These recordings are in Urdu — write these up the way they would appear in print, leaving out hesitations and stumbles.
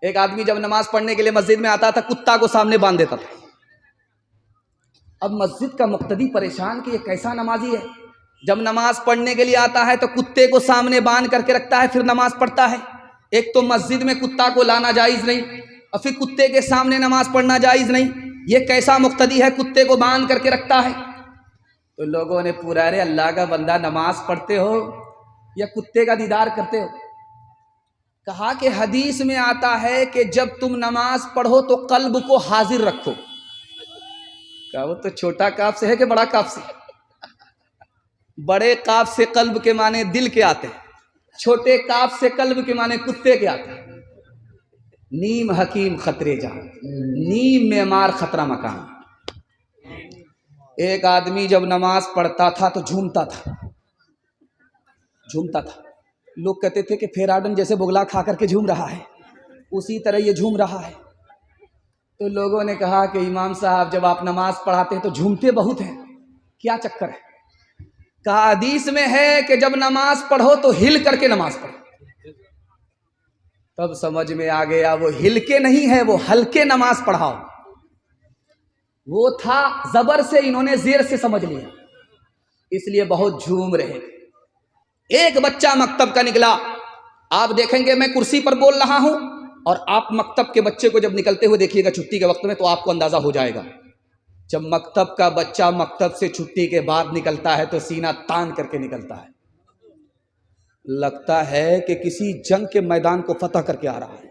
ایک آدمی جب نماز پڑھنے کے لیے مسجد میں آتا تھا کتا کو سامنے باندھ دیتا تھا. اب مسجد کا مقتدی پریشان کہ یہ کیسا نمازی ہے، جب نماز پڑھنے کے لیے آتا ہے تو کتے کو سامنے باندھ کر کے رکھتا ہے پھر نماز پڑھتا ہے. ایک تو مسجد میں کتا کو لانا جائز نہیں اور پھر کتے کے سامنے نماز پڑھنا جائز نہیں. یہ کیسا مقتدی ہے، کتے کو باندھ کر کے رکھتا ہے. تو لوگوں نے پورا ارے اللہ کا بندہ نماز پڑھتے ہو یا کتے کا دیدار کرتے ہو؟ کہا کہ حدیث میں آتا ہے کہ جب تم نماز پڑھو تو قلب کو حاضر رکھو. کہا وہ تو چھوٹا کاف سے ہے کہ بڑا کاف سے؟ بڑے کاف سے قلب کے معنی دل کے آتے ہیں، چھوٹے کاف سے قلب کے معنی کتے کے آتے ہیں. نیم حکیم خطرے جہاں، نیم معمار خطرہ مکان. ایک آدمی جب نماز پڑھتا تھا تو جھومتا تھا. لوگ کہتے تھے کہ پھیراڈن جیسے بگلا کھا کر کے جھوم رہا ہے، اسی طرح یہ جھوم رہا ہے. تو لوگوں نے کہا کہ امام صاحب جب آپ نماز پڑھاتے ہیں تو جھومتے بہت ہیں، کیا چکر ہے؟ کہا حدیث میں ہے کہ جب نماز پڑھو تو ہل کر کے نماز پڑھو. تب سمجھ میں آ گیا وہ ہل کے نہیں ہے، وہ ہلکے نماز پڑھاؤ. وہ تھا زبر سے، انہوں نے زیر سے سمجھ لیا، اس لیے بہت جھوم رہے. ایک بچہ مکتب کا نکلا، آپ دیکھیں گے میں کرسی پر بول رہا ہوں اور آپ مکتب کے بچے کو جب نکلتے ہوئے دیکھیے گا چھٹی کے وقت میں تو آپ کو اندازہ ہو جائے گا. جب مکتب کا بچہ مکتب سے چھٹی کے بعد نکلتا ہے تو سینہ تان کر کے نکلتا ہے، لگتا ہے کہ کسی جنگ کے میدان کو فتح کر کے آ رہا ہے.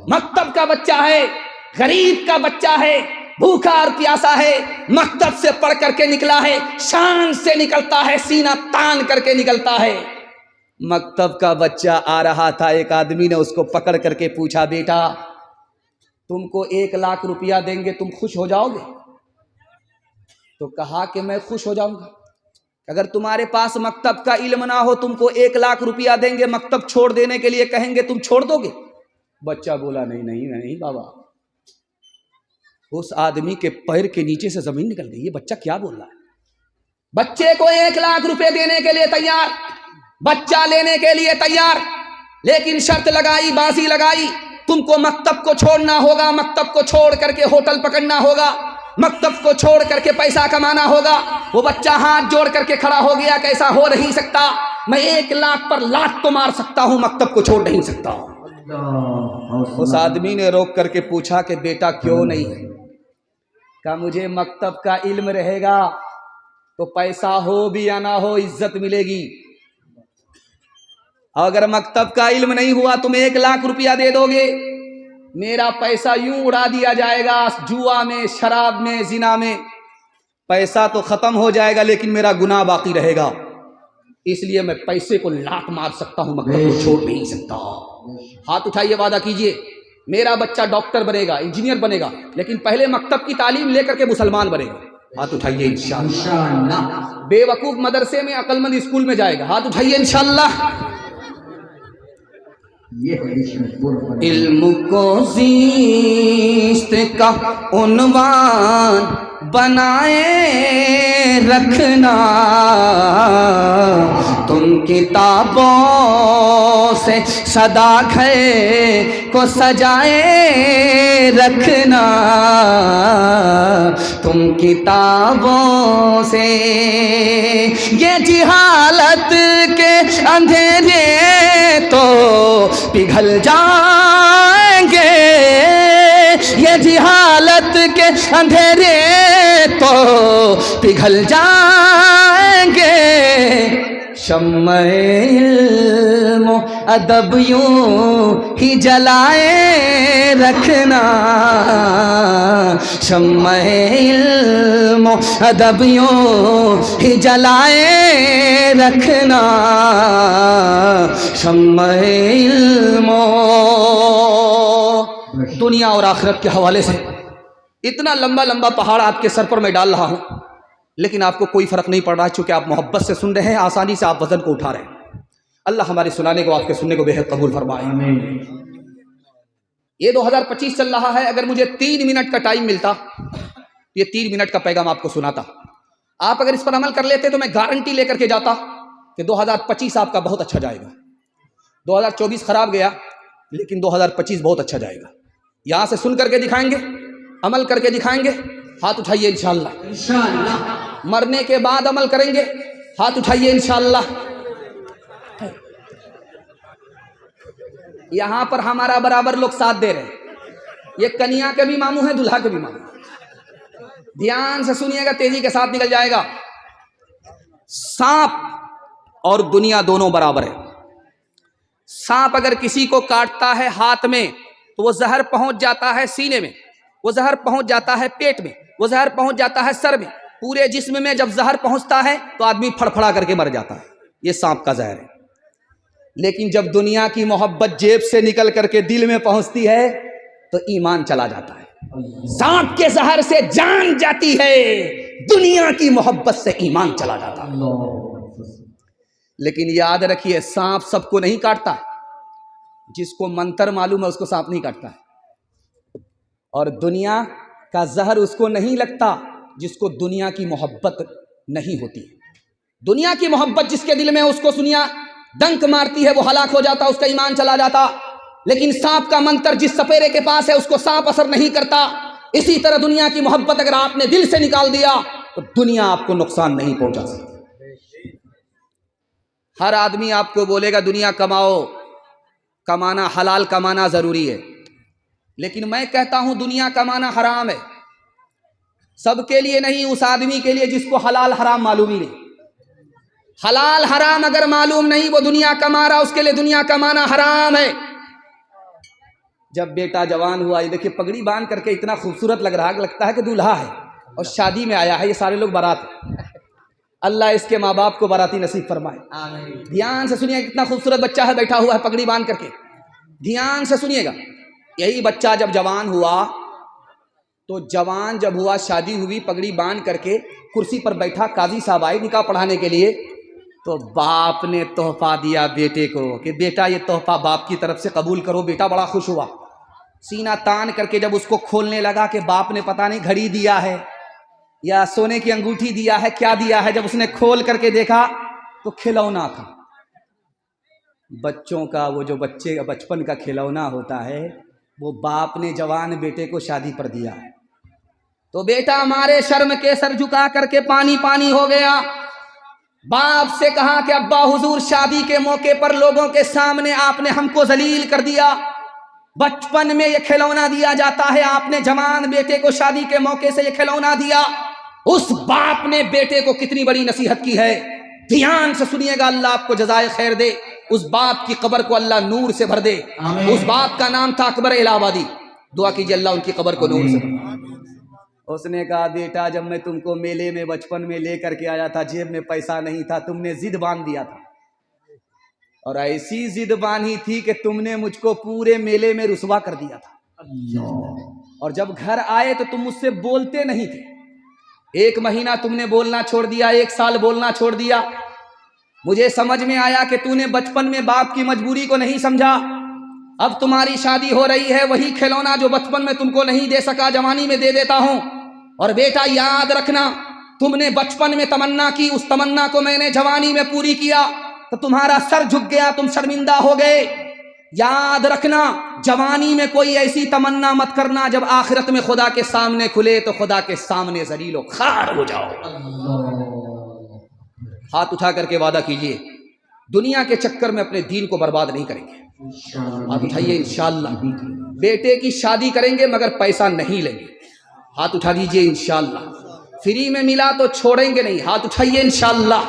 مکتب کا بچہ ہے، غریب کا بچہ ہے، بھوکا اور پیاسا ہے، مکتب سے پڑھ کر کے نکلا ہے، شان سے نکلتا ہے، سینہ تان کر کے نکلتا ہے. مکتب کا بچہ آ رہا تھا، ایک آدمی نے اس کو پکڑ کر کے پوچھا بیٹا تم کو 1,00,000 روپیہ دیں گے تم خوش ہو جاؤ گے؟ تو کہا کہ میں خوش ہو جاؤں گا. اگر تمہارے پاس مکتب کا علم نہ ہو، تم کو 1,00,000 روپیہ دیں گے، مکتب چھوڑ دینے کے لیے کہیں گے، تم چھوڑ دو گے؟ بچہ بولا نہیں بابا. اس آدمی کے پیر کے نیچے سے زمین نکل گئی. یہ بچہ کیا بول رہا ہے؟ بچے کو 1,00,000 روپے دینے کے لیے تیار، بچہ لینے کے لیے تیار، لیکن شرط لگائی، بازی لگائی، تم کو مکتب کو چھوڑنا ہوگا، مکتب کو چھوڑ کر کے ہوٹل پکڑنا ہوگا، مکتب کو چھوڑ کر کے پیسہ کمانا ہوگا. وہ بچہ ہاتھ جوڑ کر کے کھڑا ہو گیا کہ ایسا ہو نہیں سکتا، میں 1,00,000 پر لات تو مار سکتا ہوں، مکتب کو چھوڑ نہیں سکتا. اس آدمی نے روک کر کے پوچھا کہ بیٹا کیوں نہیں؟ کہا مجھے مکتب کا علم رہے گا تو پیسہ ہو بھی یا نہ ہو عزت ملے گی. اگر مکتب کا علم نہیں ہوا تم 1,00,000 روپیہ دے دو گے، میرا پیسہ یوں اڑا دیا جائے گا، جوا میں، شراب میں، زنا میں. پیسہ تو ختم ہو جائے گا لیکن میرا گناہ باقی رہے گا، اس لیے میں پیسے کو لات مار سکتا ہوں، مکتب کو چھوڑ نہیں سکتا. ہاتھ اٹھائیے، وعدہ کیجئے میرا بچہ ڈاکٹر بنے گا، انجینئر بنے گا، لیکن پہلے مکتب کی تعلیم لے کر کے مسلمان بنے گا. ہاتھ اٹھائیے انشاءاللہ. بے وقوف مدرسے میں، عقل مند اسکول میں جائے گا. ہاتھ اٹھائیے انشاءاللہ. علم کو زیست کا عنوان بنائے رکھنا، تم کتابوں سے سدا گھر کو سجائے رکھنا، تم کتابوں سے یہ جہالت کے اندھیرے تو پگھل جائیں گے، یہ جہالت کے اندھیرے تو پگھل جائیں گے. شمع علم و ادب یوں ہی جلائے رکھنا، شمع علم و ادب یوں ہی جلائے رکھنا، شمع علم. دنیا اور آخرت کے حوالے سے اتنا لمبا لمبا پہاڑ آپ کے سر پر میں ڈال رہا ہوں، لیکن آپ کو کوئی فرق نہیں پڑ رہا چونکہ آپ محبت سے سن رہے ہیں، آسانی سے آپ وزن کو اٹھا رہے ہیں. اللہ ہمارے سنانے کو، آپ کے سننے کو بے حد قبول فرمائے. یہ 2025 چل رہا ہے، اگر مجھے 3 منٹ کا ٹائم ملتا یہ 3 منٹ کا پیغام آپ کو سناتا. آپ اگر اس پر عمل کر لیتے تو میں گارنٹی لے کر کے جاتا کہ 2025 آپ کا بہت اچھا جائے گا. 2024 خراب گیا، لیکن 2025 بہت اچھا جائے گا. یہاں سے سن کر کے دکھائیں گے, عمل کر کے دکھائیں گے, ہاتھ اٹھائیے انشاءاللہ. مرنے کے بعد عمل کریں گے, ہاتھ اٹھائیے انشاءاللہ. یہاں پر ہمارا برابر لوگ ساتھ دے رہے ہیں. یہ کنیا کے بھی ماموں ہیں, دلہا کے بھی ماموں. دھیان سے سنیے گا, تیزی کے ساتھ نکل جائے گا. سانپ اور دنیا دونوں برابر ہے. سانپ اگر کسی کو کاٹتا ہے ہاتھ میں تو وہ زہر پہنچ جاتا ہے سینے میں, وہ زہر پہنچ جاتا ہے پیٹ میں, وہ زہر پہنچ جاتا ہے سر میں, پورے جسم میں جب زہر پہنچتا ہے تو آدمی پھڑپھڑا کر کے مر جاتا ہے. یہ سانپ کا زہر ہے. لیکن جب دنیا کی محبت جیب سے نکل کر کے دل میں پہنچتی ہے تو ایمان چلا جاتا ہے. سانپ کے زہر سے جان جاتی ہے, دنیا کی محبت سے ایمان چلا جاتا ہے. لیکن یاد رکھیے, سانپ سب کو نہیں کاٹتا. جس کو منتر معلوم ہے اس کو سانپ نہیں کاٹتا ہے. اور دنیا کا زہر اس کو نہیں لگتا جس کو دنیا کی محبت نہیں ہوتی. دنیا کی محبت جس کے دل میں اس کو دنیا ڈنک مارتی ہے, وہ ہلاک ہو جاتا, اس کا ایمان چلا جاتا. لیکن سانپ کا منتر جس سپیرے کے پاس ہے اس کو سانپ اثر نہیں کرتا. اسی طرح دنیا کی محبت اگر آپ نے دل سے نکال دیا تو دنیا آپ کو نقصان نہیں پہنچا سکتی. ہر آدمی آپ کو بولے گا دنیا کماؤ, کمانا حلال کمانا ضروری ہے. لیکن میں کہتا ہوں دنیا کمانا حرام ہے. سب کے لیے نہیں, اس آدمی کے لیے جس کو حلال حرام معلوم ہی نہیں. حلال حرام اگر معلوم نہیں, وہ دنیا کما رہا, اس کے لیے دنیا کمانا حرام ہے. جب بیٹا جوان ہوا, یہ دیکھیے پگڑی باندھ کر کے اتنا خوبصورت لگتا ہے کہ دولہا ہے اور شادی میں آیا ہے. یہ سارے لوگ بارات ہیں. اللہ اس کے ماں باپ کو باراتی نصیب فرمائے. دھیان سے سنیے, کتنا خوبصورت بچہ ہے بیٹھا ہوا ہے پگڑی باندھ کر کے. دھیان سے سنیے گا. یہی بچہ جب جوان ہوا تو جوان جب ہوا, شادی ہوئی, پگڑی باندھ کر کے کرسی پر بیٹھا, قاضی صاحب آئے نکاح پڑھانے کے لیے. تو باپ نے تحفہ دیا بیٹے کو کہ بیٹا یہ تحفہ باپ کی طرف سے قبول کرو. بیٹا بڑا خوش ہوا, سینہ تان کر کے جب اس کو کھولنے لگا کہ باپ نے پتہ نہیں گھڑی دیا ہے یا سونے کی انگوٹھی دیا ہے, کیا دیا ہے, جب اس نے کھول کر کے دیکھا تو کھلونا تھا. بچوں کا وہ جو بچپن کا کھلونا ہوتا ہے وہ باپ نے جوان بیٹے کو شادی پر دیا ہے. تو بیٹا ہمارے شرم کے سر جھکا کر کے پانی پانی ہو گیا. باپ سے کہا کہ ابا حضور شادی کے موقع پر لوگوں کے سامنے آپ نے ہم کو ذلیل کر دیا. بچپن میں یہ کھلونا دیا جاتا ہے, آپ نے جوان بیٹے کو شادی کے موقع سے یہ کھلونا دیا. اس باپ نے بیٹے کو کتنی بڑی نصیحت کی ہے. دھیان سے سنیے گا, اللہ آپ کو جزائے خیر دے. اس باپ کی قبر کو اللہ نور سے بھر دے. اس باپ کا نام تھا اکبر الہ آبادی. دعا کیجیے اللہ ان کی قبر کو نور سے بھر. اس نے کہا بیٹا جب میں تم کو میلے میں بچپن میں لے کر کے آیا تھا, جیب میں پیسہ نہیں تھا, تم نے ضد باندھ دیا تھا, اور ایسی ضد باندھی تھی کہ تم نے مجھ کو پورے میلے میں رسوا کر دیا تھا. اور جب گھر آئے تو تم مجھ سے بولتے نہیں تھے. 1 مہینہ تم نے بولنا چھوڑ دیا, 1 سال بولنا چھوڑ دیا. مجھے سمجھ میں آیا کہ تو نے بچپن میں باپ کی مجبوری کو نہیں سمجھا. اب تمہاری شادی ہو رہی ہے, وہی کھلونا جو بچپن میں تم کو نہیں دے سکا جوانی میں دے دیتا ہوں. اور بیٹا یاد رکھنا, تم نے بچپن میں تمنا کی, اس تمنا کو میں نے جوانی میں پوری کیا تو تمہارا سر جھک گیا, تم شرمندہ ہو گئے. یاد رکھنا جوانی میں کوئی ایسی تمنا مت کرنا جب آخرت میں خدا کے سامنے کھلے تو خدا کے سامنے ذلیل و خوار ہو جاؤ. ہاتھ اٹھا کر کے وعدہ کیجئے دنیا کے چکر میں اپنے دین کو برباد نہیں کریں گے. ہاتھ اٹھائیے انشاءاللہ. بیٹے کی شادی کریں گے مگر پیسہ نہیں لیں گے. ہاتھ اٹھا دیجئے انشاءاللہ. فری میں ملا تو چھوڑیں گے نہیں. ہاتھ اٹھائیے انشاءاللہ.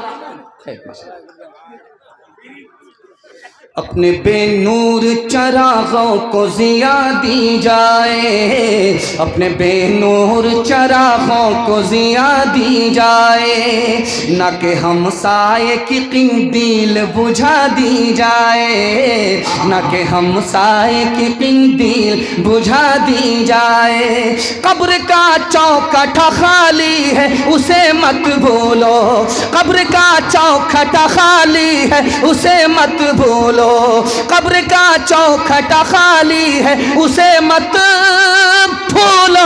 اپنے بے نور چراغوں کو ضیا دی جائے, اپنے بے نور چراغوں کو ضیا دی جائے, نہ کہ ہمسائے کی قندیل بجھا دی جائے, نہ کہ ہمسائے کی قندیل بجھا دی جائے. قبر کا چوکھٹا خالی ہے اسے مت بھولو, قبر کا چوکھٹا خالی ہے اسے مت بھولو, قبر کا چوکھٹا خالی ہے اسے مت بھولو.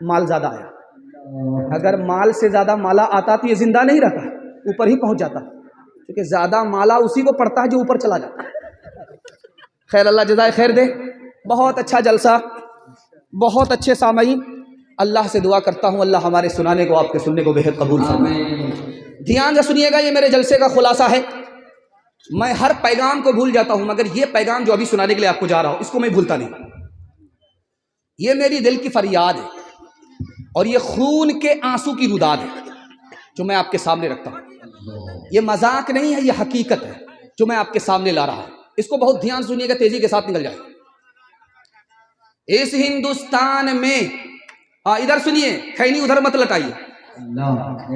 مال زیادہ آیا. اگر مال سے زیادہ مالا آتا تو یہ زندہ نہیں رہتا, اوپر ہی پہنچ جاتا, کیونکہ زیادہ مالا اسی کو پڑتا ہے جو اوپر چلا جاتا ہے. خیر, اللہ جزائے خیر دے. بہت اچھا جلسہ, بہت اچھے سامعین. اللہ سے دعا کرتا ہوں اللہ ہمارے سنانے کو, آپ کے سننے کو بہت قبول فرمائے. دھیان سے سنیے گا, یہ میرے جلسے کا خلاصہ ہے. میں ہر پیغام کو بھول جاتا ہوں, مگر یہ پیغام جو ابھی سنانے کے لیے آپ کو جا رہا ہوں اس کو میں بھولتا نہیں. یہ میری دل کی فریاد ہے اور یہ خون کے آنسو کی روداد ہے جو میں آپ کے سامنے رکھتا ہوں. یہ مذاق نہیں ہے, یہ حقیقت ہے جو میں آپ کے سامنے لا رہا ہوں. اس کو بہت دھیان سنیے گا, تیزی کے ساتھ نکل جائے. اس ہندوستان میں, ادھر سنیے, خینی ادھر مت لٹائیے,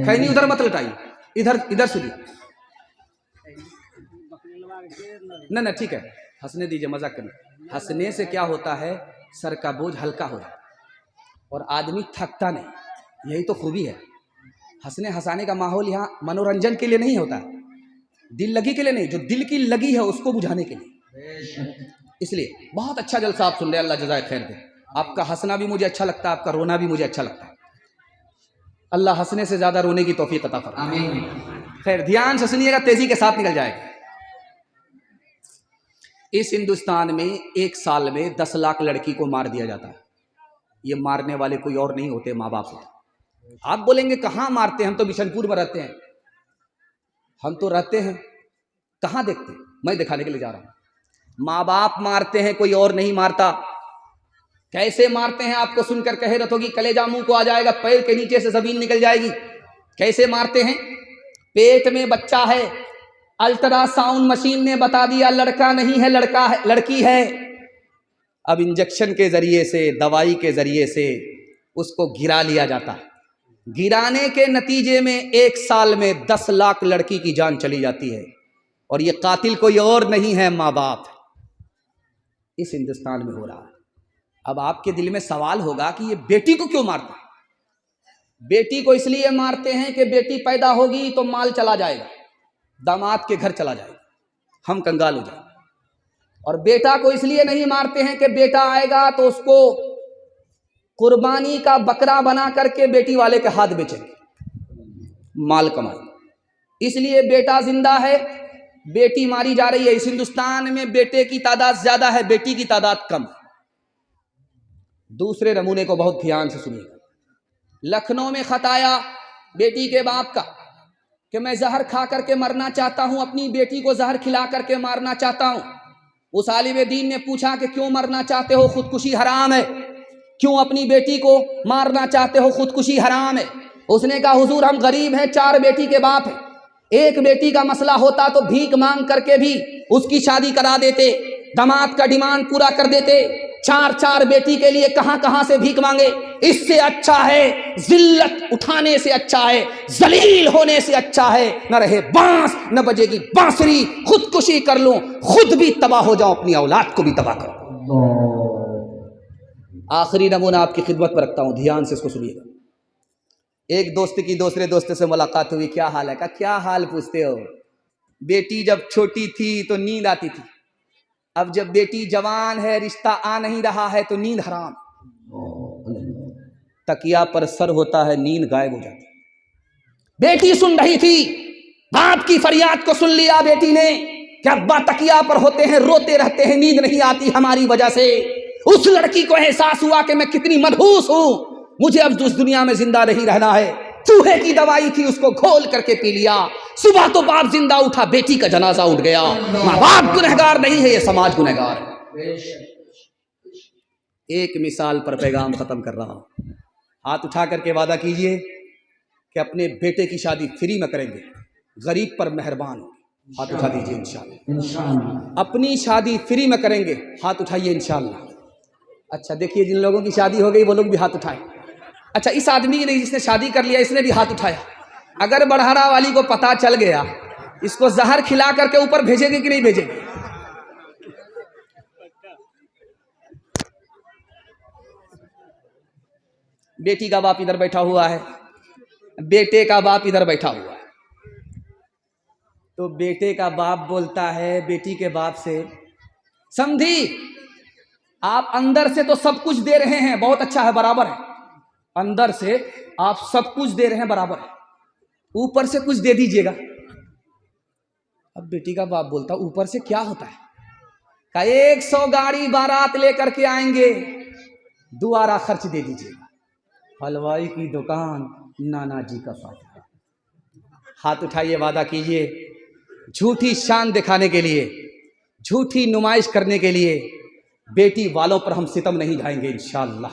خینی ادھر مت لٹائیے, ادھر سنیے. نہ ٹھیک ہے, ہنسنے دیجیے, مذاق کرنا. ہنسنے سے کیا ہوتا ہے, سر کا بوجھ ہلکا ہو جاتا ہے اور آدمی تھکتا نہیں. یہی تو خوبی ہے. ہنسنے ہنسانے کا ماحول یہاں منورنجن کے لیے نہیں ہوتا ہے, دل لگی کے لیے نہیں, جو دل کی لگی ہے اس کو بجھانے کے لیے. اس لیے بہت اچھا جلسہ آپ سن رہے ہیں, اللہ جزائے خیر دے. آپ کا ہنسنا بھی مجھے اچھا لگتا ہے, آپ کا رونا بھی مجھے اچھا لگتا ہے. اللہ ہنسنے سے زیادہ رونے کی توفیق عطا فرمائے. خیر, دھیان سے سنیے گا, تیزی کے ساتھ نکل جائے گا. اس ہندوستان میں ایک سال میں 10 لاکھ لڑکی کو مار دیا جاتا ہے. یہ مارنے والے کوئی اور نہیں ہوتے, ماں باپ ہوتے. آپ بولیں گے کہاں مارتے ہیں, ہم تو بشن پور میں رہتے ہیں. ہم تو رہتے ہیں, کہاں دیکھتے ہیں, میں دکھانے کے لیے جا رہا ہوں. ماں باپ مارتے ہیں, کوئی اور نہیں مارتا. کیسے مارتے ہیں آپ کو سن کر کہہ رہت ہوگی کلیجہ منہ کو آ جائے گا, پیر کے نیچے سے زمین نکل جائے گی. کیسے مارتے ہیں, پیٹ میں بچہ ہے, الٹرا ساؤنڈ مشین نے بتا دیا لڑکا نہیں ہے, لڑکا ہے, لڑکی ہے. اب انجیکشن کے ذریعے سے, دوائی کے ذریعے سے اس کو گرا لیا جاتا ہے. گرانے کے نتیجے میں ایک سال میں 10 لاکھ لڑکی کی جان چلی جاتی ہے, اور یہ قاتل کوئی اور نہیں ہے, ماں باپ. اس ہندوستان میں ہو رہا ہے. اب آپ کے دل میں سوال ہوگا کہ یہ بیٹی کو کیوں مارتے ہیں. بیٹی کو اس لیے مارتے ہیں کہ بیٹی پیدا ہوگی تو مال چلا جائے گا, داماد کے گھر چلا جائے گا, ہم کنگال ہو جائیں گے. اور بیٹا کو اس لیے نہیں مارتے ہیں کہ بیٹا آئے گا تو اس کو قربانی کا بکرا بنا کر کے بیٹی والے کے ہاتھ بیچیں گے, مال کمائیں گے. اس لیے بیٹا زندہ ہے, بیٹی ماری جا رہی ہے. اس ہندوستان میں بیٹے کی تعداد زیادہ ہے, بیٹی کی تعداد کم ہے. دوسرے نمونے کو بہت دھیان سے سنیے گا. لکھنؤ میں خط آیا بیٹی کے باپ کا کہ میں زہر کھا کر کے مرنا چاہتا ہوں, اپنی بیٹی کو زہر کھلا کر کے مارنا چاہتا ہوں. اس عالم دین نے پوچھا کہ کیوں مرنا چاہتے ہو, خودکشی حرام ہے. کیوں اپنی بیٹی کو مارنا چاہتے ہو, خودکشی حرام ہے. اس نے کہا حضور ہم غریب ہیں, 4 بیٹی کے باپ ہیں. ایک بیٹی کا مسئلہ ہوتا تو بھیک مانگ کر کے بھی اس کی شادی کرا دیتے, داماد کا ڈیمانڈ پورا کر دیتے. 4 بیٹی کے لیے کہاں کہاں سے بھیک مانگے. اس سے اچھا ہے, ذلت اٹھانے سے اچھا ہے, ذلیل ہونے سے اچھا ہے, نہ رہے بانس نہ بجے گی بانسری, خودکشی کر لوں, خود بھی تباہ ہو جاؤں, اپنی اولاد کو بھی تباہ کروں. آخری نمونہ آپ کی خدمت پر رکھتا ہوں, دھیان سے اس کو سنیے گا. ایک دوست کی دوسرے دوست سے ملاقات ہوئی, کیا حال ہے, کہا کیا حال پوچھتے ہو, بیٹی جب چھوٹی تھی تو نیند آتی تھی, اب جب بیٹی جوان ہے رشتہ آ نہیں رہا ہے تو نیند حرام. تکیا پر سر ہوتا ہے, نیند غائب ہو جاتی. بیٹی سن رہی تھی, باپ کی فریاد کو سن لیا بیٹی نے کہ ابا تکیا پر ہوتے ہیں, روتے رہتے ہیں, نیند نہیں آتی ہماری وجہ سے. اس لڑکی کو احساس ہوا کہ میں کتنی منحوس ہوں, مجھے اب اس دنیا میں زندہ نہیں رہنا ہے. چوہے کی دوائی تھی, اس کو گھول کر کے پی لیا. صبح تو باپ زندہ اٹھا, بیٹی کا جنازہ اٹھ گیا. ماں باپ گنہگار نہیں ہے, یہ سماج گنہگار ہے. ایک مثال پر پیغام ختم کر رہا ہوں. ہاتھ اٹھا کر کے وعدہ کیجئے کہ اپنے بیٹے کی شادی فری میں کریں گے, غریب پر مہربان ہوں. ہاتھ اٹھا دیجئے انشاءاللہ. اپنی شادی فری میں کریں گے, ہاتھ اٹھائیے انشاءاللہ. اچھا دیکھیے, جن لوگوں کی شادی ہو گئی وہ لوگ بھی ہاتھ اٹھائیں. اچھا اس آدمی کی نہیں, جس نے شادی کر لیا, اس نے بھی ہاتھ اٹھایا. اگر بڑھارا والی کو پتا چل گیا, اس کو زہر کھلا کر کے اوپر بھیجے گی کہ نہیں بھیجے گی؟ بیٹی کا باپ ادھر بیٹھا ہوا ہے, بیٹے کا باپ ادھر بیٹھا ہوا ہے. تو بیٹے کا باپ بولتا ہے بیٹی کے باپ سے, سمجھی آپ اندر سے تو سب کچھ دے رہے ہیں, بہت اچھا ہے, برابر ہے, اندر سے آپ سب کچھ دے رہے ہیں برابر ہے, اوپر سے کچھ دے دیجیے گا. اب بیٹی کا باپ بولتا اوپر سے کیا ہوتا ہے؟ کہ 100 گاڑی بارات لے کر کے آئیں گے, دوبارہ خرچ دے دیجیے گا. حلوائی کی دکان, نانا جی کا فاتحہ. ہاتھ اٹھائیے, وعدہ کیجئے, جھوٹی شان دکھانے کے لیے, جھوٹی نمائش کرنے کے لیے بیٹی والوں پر ہم ستم نہیں ڈھائیں گے انشاءاللہ.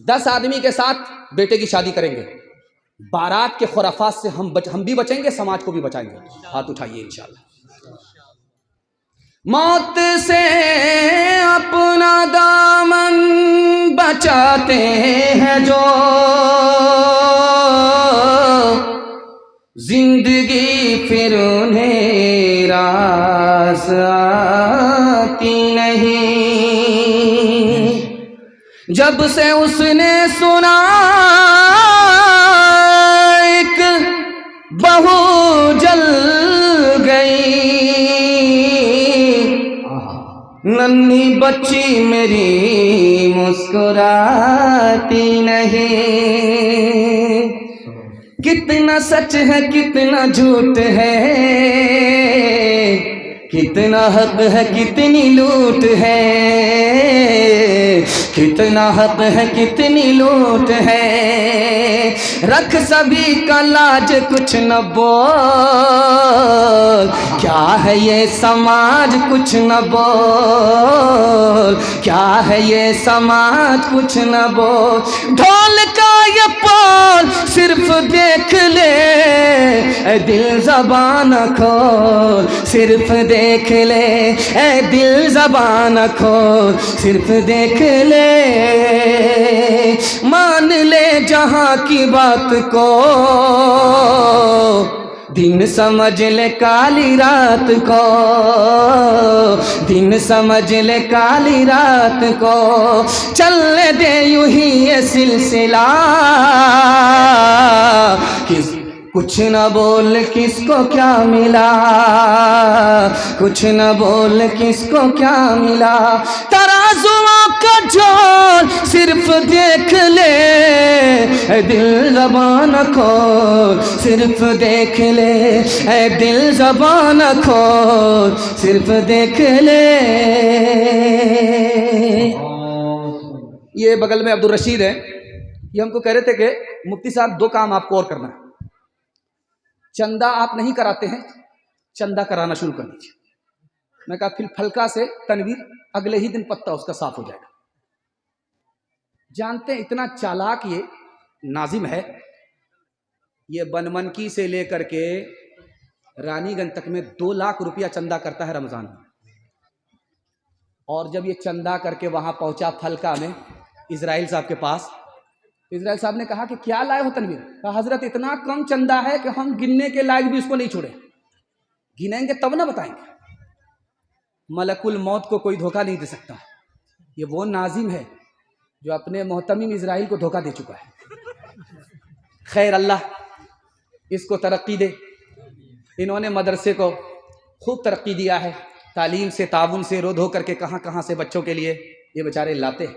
10 آدمی کے ساتھ بیٹے کی شادی کریں گے, بارات کے خرافات سے ہم بھی بچیں گے, سماج کو بھی بچائیں گے. ہاتھ اٹھائیے انشاءاللہ. موت سے اپنا دامن بچاتے ہیں جو, زندگی پھر انہیں راس آتی نہیں. جب سے اس نے سنا ایک بہو جل گئی, ننھی بچی میری مسکراتی نہیں. کتنا سچ ہے کتنا جھوٹ ہے, کتنا حق ہے کتنی لوٹ ہے, کتنا حق ہے کتنی لوٹ ہے. رکھ سبھی کا لاج کچھ نہ بول, کیا ہے یہ سماج کچھ نہ بول, کیا ہے یہ سماج کچھ نہ بول. ڈھول کا یہ پول صرف دیکھ لے, اے دل زبان کھول, صرف دیکھ لے, اے دل زبان کھول, صرف دیکھ لے. مان لے جہاں کی بات کو, دن سمجھ لے کالی رات کو, دن سمجھ لے کالی رات کو. چلنے دے یوں ہی یہ سلسلہ, کچھ نہ بول کس کو کیا ملا, کچھ نہ بول کس کو کیا ملا. ترازوؤں کا جول صرف دیکھ لے, اے دل زبان کھول, صرف دیکھ لے, اے دل زبان کھول, صرف دیکھ لے. یہ بغل میں عبدالرشید ہے, یہ ہم کو کہہ رہے تھے کہ مفتی صاحب 2 کام آپ کو اور کرنا ہے. چندہ آپ نہیں کراتے ہیں, چندہ کرانا شروع کر دیجیے. میں کہا پھر پھلکا سے تنویر اگلے ہی دن پتہ اس کا صاف ہو جائے گا. جانتے ہیں اتنا چالاک یہ ناظم ہے, یہ بنمنکی سے لے کر کے رانی گنج تک میں 2 لاکھ روپیہ چندہ کرتا ہے رمضان میں. اور جب یہ چندہ کر کے وہاں پہنچا پھلکا میں اسرائیل صاحب کے پاس, اسرائیل صاحب نے کہا کہ کیا لائے ہو تنویر؟ کہا حضرت اتنا کم چندہ ہے کہ ہم گننے کے لائق بھی اس کو نہیں چھوڑے, گنیں گے تب نہ بتائیں گے. ملک الموت کو کوئی دھوکہ نہیں دے سکتا. یہ وہ ناظم ہے جو اپنے محتمم اسرائیل کو دھوکہ دے چکا ہے. خیر اللہ اس کو ترقی دے. انہوں نے مدرسے کو خوب ترقی دیا ہے, تعلیم سے تعاون سے رو دھو کر کے کہاں کہاں سے بچوں کے لیے یہ بیچارے لاتے ہیں.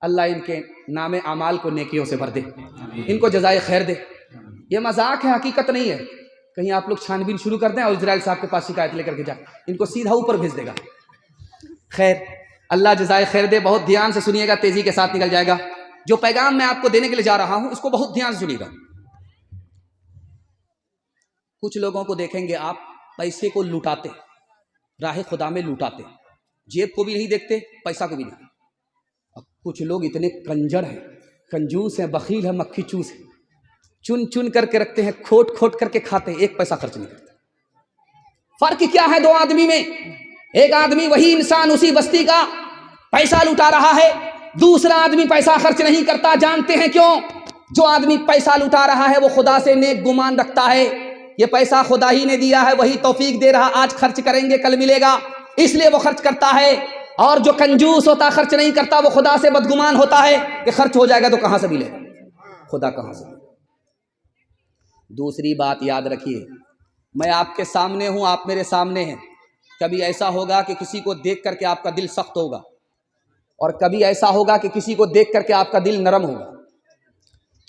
اللہ ان کے نام اعمال کو نیکیوں سے بھر دے, ان کو جزائے خیر دے. یہ مذاق ہے, حقیقت نہیں ہے. کہیں آپ لوگ چھان بین شروع کر دیں اور اسرائیل صاحب کے پاس شکایت لے کر کے جائیں, ان کو سیدھا اوپر بھیج دے گا. خیر اللہ جزائے خیر دے. بہت دھیان سے سنیے گا, تیزی کے ساتھ نکل جائے گا. جو پیغام میں آپ کو دینے کے لیے جا رہا ہوں اس کو بہت دھیان سے سنیے گا. کچھ لوگوں کو دیکھیں گے آپ پیسے کو لوٹاتے, راہ خدا میں لوٹاتے, جیب کو بھی نہیں دیکھتے, پیسہ کو بھی نہیں. اب کچھ لوگ اتنے کنجر ہیں, کنجوس ہیں, بخیل ہیں, مکھی چوس ہیں, چن چن کر کے رکھتے ہیں, کھوٹ کھوٹ کر کے کھاتے ہیں, 1 پیسہ خرچ نہیں کرتے. فرق کیا ہے 2 آدمی میں؟ ایک آدمی وہی انسان اسی بستی کا پیسہ لوٹا رہا ہے, دوسرا آدمی پیسہ خرچ نہیں کرتا. جانتے ہیں کیوں؟ جو آدمی پیسہ لوٹا رہا ہے وہ خدا سے نیک گمان رکھتا ہے, یہ پیسہ خدا ہی نے دیا ہے, وہی توفیق دے رہا, آج خرچ کریں گے کل ملے گا, اس لیے وہ خرچ کرتا ہے. اور جو کنجوس ہوتا, خرچ نہیں کرتا, وہ خدا سے بدگمان ہوتا ہے کہ خرچ ہو جائے گا تو کہاں سے ملے گا, خدا کہاں سے. دوسری بات یاد رکھیے, میں آپ کے سامنے ہوں, آپ میرے سامنے ہیں. کبھی ایسا ہوگا کہ کسی کو دیکھ کر کے آپ کا دل سخت ہوگا, اور کبھی ایسا ہوگا کہ کسی کو دیکھ کر کے آپ کا دل نرم ہوگا.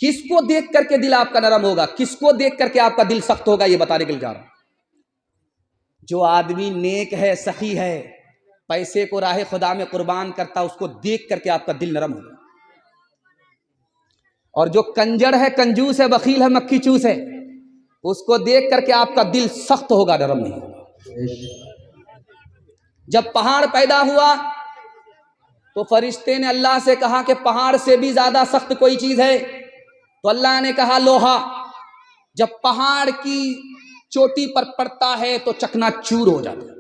کس کو دیکھ کر کے دل آپ کا نرم ہوگا, کس کو دیکھ کر کے آپ کا دل سخت ہوگا, یہ بتانے کے لیے جا رہا ہوں. جو آدمی نیک ہے, سخی ہے, پیسے کو راہ خدا میں قربان کرتا, اس کو دیکھ کر کے آپ کا دل نرم ہوگا. اور جو کنجر ہے, کنجوس ہے, بخیل ہے, مکھی چوس ہے, اس کو دیکھ کر کے آپ کا دل سخت ہوگا, نرم نہیں ہوگا. جب پہاڑ پیدا ہوا تو فرشتے نے اللہ سے کہا کہ پہاڑ سے بھی زیادہ سخت کوئی چیز ہے؟ تو اللہ نے کہا لوہا. جب پہاڑ کی چوٹی پر پڑتا ہے تو چکنا چور ہو جاتا ہے.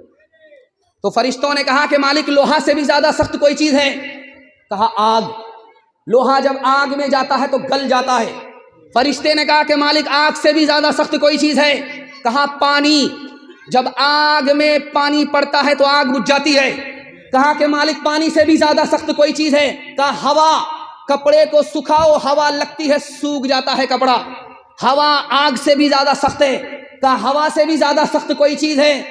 تو فرشتوں نے کہا کہ مالک لوہا سے بھی زیادہ سخت کوئی چیز ہے؟ کہا آگ. لوہا جب آگ میں جاتا ہے تو گل جاتا ہے. فرشتے نے کہا کہ مالک آگ سے بھی زیادہ سخت کوئی چیز ہے؟ کہا پانی. جب آگ میں پانی پڑتا ہے تو آگ بجھ جاتی ہے. کہا کہ مالک پانی سے بھی زیادہ سخت کوئی چیز ہے؟ کہا ہوا. کپڑے کو سکھاؤ, ہوا لگتی ہے, سوکھ جاتا ہے کپڑا. ہوا آگ سے بھی زیادہ سخت ہے. کہا ہوا سے بھی زیادہ سخت کوئی چیز ہے؟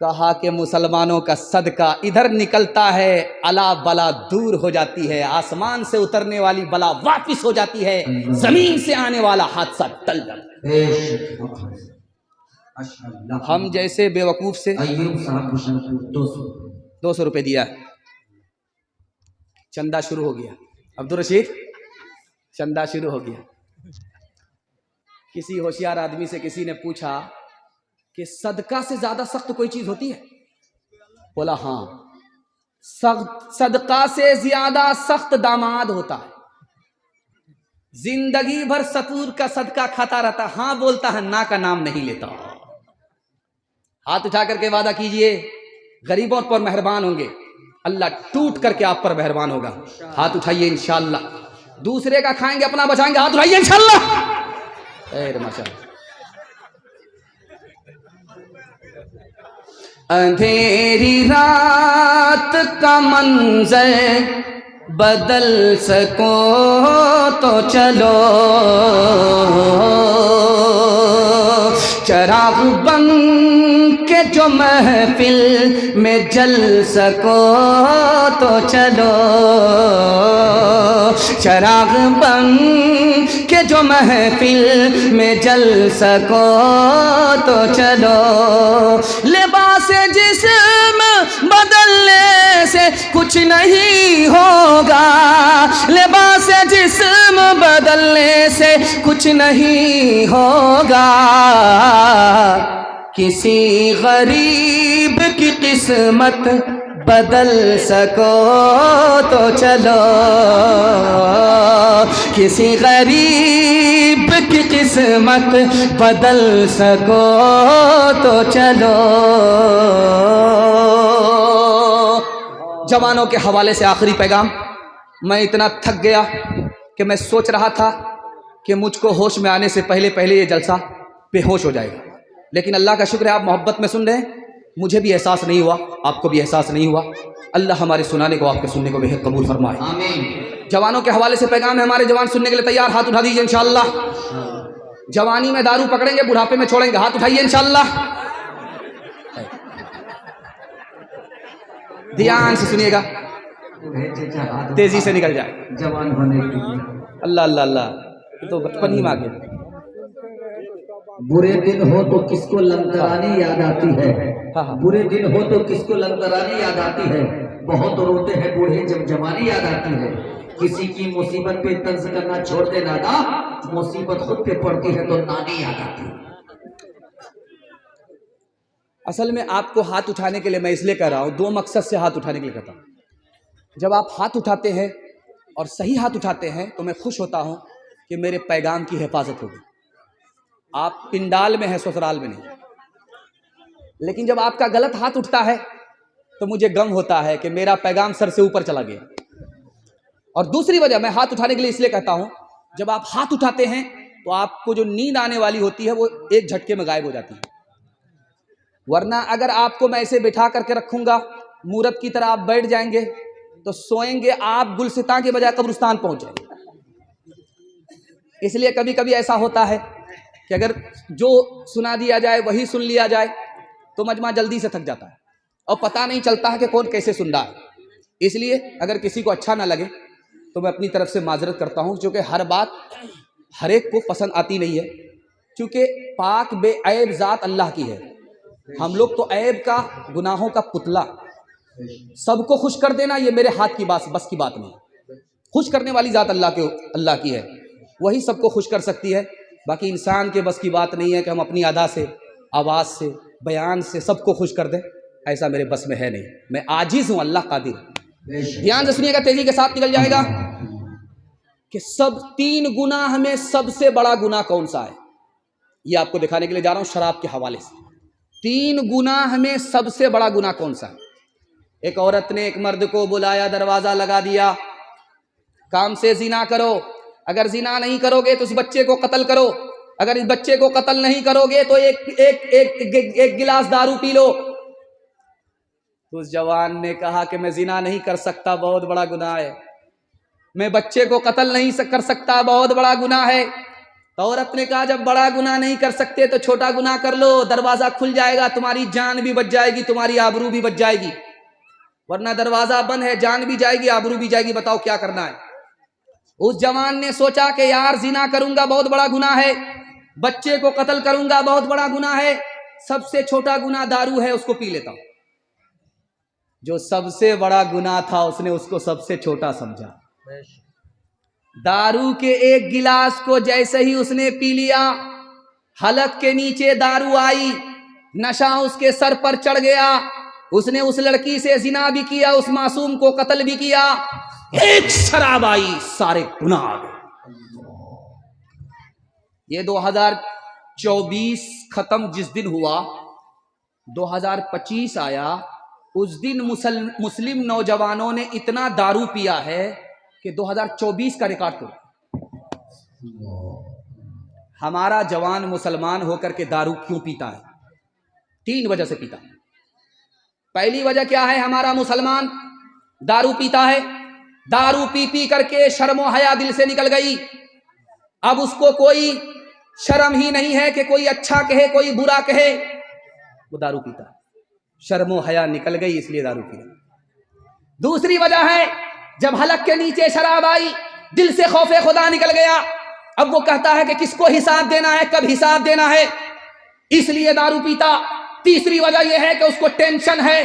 کہا کہ مسلمانوں کا صدقہ ادھر نکلتا ہے, الا بلا دور ہو جاتی ہے, آسمان سے اترنے والی بلا واپس ہو جاتی ہے, زمین سے آنے والا حادثہ ٹل جاتا ہے. ہم جیسے بے وقوف سے 200 روپے دیا, چندہ شروع ہو گیا. عبدالرشید چندہ شروع ہو گیا. کسی ہوشیار آدمی سے کسی نے پوچھا کہ صدقہ سے زیادہ سخت کوئی چیز ہوتی ہے؟ بولا ہاں, صدقہ سے زیادہ سخت داماد ہوتا ہے. زندگی بھر ستور کا صدقہ کھاتا رہتا, ہاں بولتا ہے, نا کا نام نہیں لیتا. ہاتھ اٹھا کر کے وعدہ کیجئے, غریبوں پر مہربان ہوں گے, اللہ ٹوٹ کر کے آپ پر مہربان ہوگا. ہاتھ اٹھائیے انشاءاللہ. دوسرے کا کھائیں گے اپنا بچائیں گے, ہاتھ اٹھائیے انشاءاللہ. ماشاءاللہ. اندھیری رات کا منظر بدل سکو تو چلو, چراغ بن کے جو محفل میں جل سکو تو چلو, چراغ بن کے جو محفل میں جل سکو تو چلو. لباس جسم بدلنے سے کچھ نہیں ہوگا, لباس جسم بدلنے سے کچھ نہیں ہوگا. کسی غریب کی قسمت بدل سکو تو چلو, کسی غریب کی قسمت بدل سکو تو چلو. جوانوں کے حوالے سے آخری پیغام. میں اتنا تھک گیا کہ میں سوچ رہا تھا کہ مجھ کو ہوش میں آنے سے پہلے یہ جلسہ بے ہوش ہو جائے گا, لیکن اللہ کا شکر ہے آپ محبت میں سن رہے ہیں. مجھے بھی احساس نہیں ہوا, آپ کو بھی احساس نہیں ہوا. اللہ ہمارے سنانے کو, آپ کے سننے کو بہت قبول فرمائے. آمین. جوانوں کے حوالے سے پیغام ہے, ہمارے جوان سننے کے لیے تیار؟ ہاتھ اٹھا دیجیے انشاءاللہ. جوانی میں دارو پکڑیں گے, بڑھاپے میں چھوڑیں گے, ہاتھ اٹھائیے انشاءاللہ. دھیان سے سنیے گا, تیزی سے نکل جائے. جوان ہونے کی اللہ اللہ اللہ, یہ تو بچپن ہی میں آ گیا. برے دن ہو تو کس کو لنگرانی یاد آتی ہے, برے دن ہو تو کس کو لنگرانی یاد آتی ہے. بہت روتے ہیں بوڑھے جب جوانی یاد آتی ہے. کسی کی مصیبت پہ طنز کرنا چھوڑ دے دادا, مصیبت خود پہ پڑتی ہے تو نانی یاد آتی ہے. اصل میں آپ کو ہاتھ اٹھانے کے لیے میں اس لیے کہہ رہا ہوں, 2 مقصد سے ہاتھ اٹھانے کے لیے کہتا ہوں. جب آپ ہاتھ اٹھاتے ہیں اور صحیح ہاتھ اٹھاتے ہیں تو میں خوش ہوتا ہوں کہ میرے پیغام کی حفاظت ہوگی. آپ پنڈال میں ہیں, سسرال میں نہیں. لیکن جب آپ کا غلط ہاتھ اٹھتا ہے تو مجھے غم ہوتا ہے کہ میرا پیغام سر سے اوپر چلا گیا. اور دوسری وجہ میں ہاتھ اٹھانے کے لیے اس لیے کہتا ہوں, جب آپ ہاتھ اٹھاتے ہیں تو آپ کو جو نیند آنے والی ہوتی ہے وہ ایک جھٹکے میں غائب ہو جاتی ہے. ورنہ اگر آپ کو میں ایسے بٹھا کر کے رکھوں گا, مورت کی طرح آپ بیٹھ جائیں گے تو سوئیں گے آپ گلستان کے بجائے قبرستان پہنچ جائیں گے. اس لیے کبھی کبھی ایسا ہوتا ہے کہ اگر جو سنا دیا جائے وہی سن لیا جائے تو مجمع جلدی سے تھک جاتا ہے اور پتہ نہیں چلتا ہے کہ کون کیسے سن رہا ہے. اس لیے اگر کسی کو اچھا نہ لگے تو میں اپنی طرف سے معذرت کرتا ہوں, چونکہ ہر بات ہر ایک کو پسند آتی نہیں ہے، چونکہ پاک بے عیب ذات اللہ کی ہے. ہم لوگ تو عیب کا، گناہوں کا پتلا. سب کو خوش کر دینا یہ میرے ہاتھ کی بس کی بات نہیں. خوش کرنے والی ذات اللہ کی ہے، وہی سب کو خوش کر سکتی ہے. باقی انسان کے بس کی بات نہیں ہے کہ ہم اپنی ادا سے، آواز سے، بیان سے سب کو خوش کر دیں. ایسا میرے بس میں ہے نہیں. میں عاجز ہوں، اللہ قادر. دھیان سے سنیے گا، تیزی کے ساتھ نکل جائے گا کہ 3 گناہ میں سب سے بڑا گناہ کون سا ہے. یہ آپ کو دکھانے کے لیے جا رہا ہوں شراب کے حوالے سے. 3 گناہ میں سب سے بڑا گناہ کون سا ہے. ایک عورت نے ایک مرد کو بلایا، دروازہ لگا دیا، کام سے زنا کرو، اگر زنا نہیں کرو گے تو اس بچے کو قتل کرو، اگر اس بچے کو قتل نہیں کرو گے تو ایک گلاس دارو پی لو. تو اس جوان نے کہا کہ میں زنا نہیں کر سکتا، بہت بڑا گناہ ہے. میں بچے کو قتل نہیں کر سکتا، بہت بڑا گناہ ہے. تو عورت نے کہا جب بڑا گناہ نہیں کر سکتے تو چھوٹا گناہ کر لو، دروازہ کھل جائے گا، تمہاری جان بھی بچ جائے گی، تمہاری آبرو بھی بچ جائے گی. ورنہ دروازہ بند ہے، جان بھی جائے گی، آبرو بھی جائے گی. بتاؤ کیا کرنا ہے. اس جوان نے سوچا کہ یار زنا کروں گا بہت بڑا گناہ ہے، بچے کو قتل کروں گا بہت بڑا گناہ ہے، سب سے چھوٹا گناہ دارو ہے، اس کو پی لیتا ہوں. جو سب سے بڑا گناہ تھا اس نے اس کو سب سے چھوٹا سمجھا. دارو کے ایک گلاس کو جیسے ہی اس نے پی لیا، حلق کے نیچے دارو آئی، نشہ اس کے سر پر چڑھ گیا. اس نے اس لڑکی سے زنا بھی کیا، اس معصوم کو قتل بھی کیا. ایک شراب آئی، سارے گناہ آ گئے. یہ 2024 ختم جس دن ہوا، 2025 آیا. اس دن مسلم نوجوانوں نے اتنا دارو پیا ہے کہ 2024 کا ریکارڈ توڑا. ہمارا جوان مسلمان ہو کر کے دارو کیوں پیتا ہے؟ 3 وجہ سے پیتا ہے. پہلی وجہ کیا ہے؟ ہمارا مسلمان دارو پیتا ہے، دارو پی کر کے شرم و حیا دل سے نکل گئی. اب اس کو کوئی شرم ہی نہیں ہے کہ کوئی اچھا کہے کوئی برا کہے. وہ دارو پیتا ہے، شرم و حیا نکل گئی، اس لیے دارو پی رہا. دوسری وجہ ہے جب حلق کے نیچے شراب آئی، دل سے خوف خدا نکل گیا. اب وہ کہتا ہے کہ کس کو حساب دینا ہے، کب حساب دینا ہے، اس لیے دارو پیتا. تیسری وجہ یہ ہے کہ اس کو ٹینشن ہے،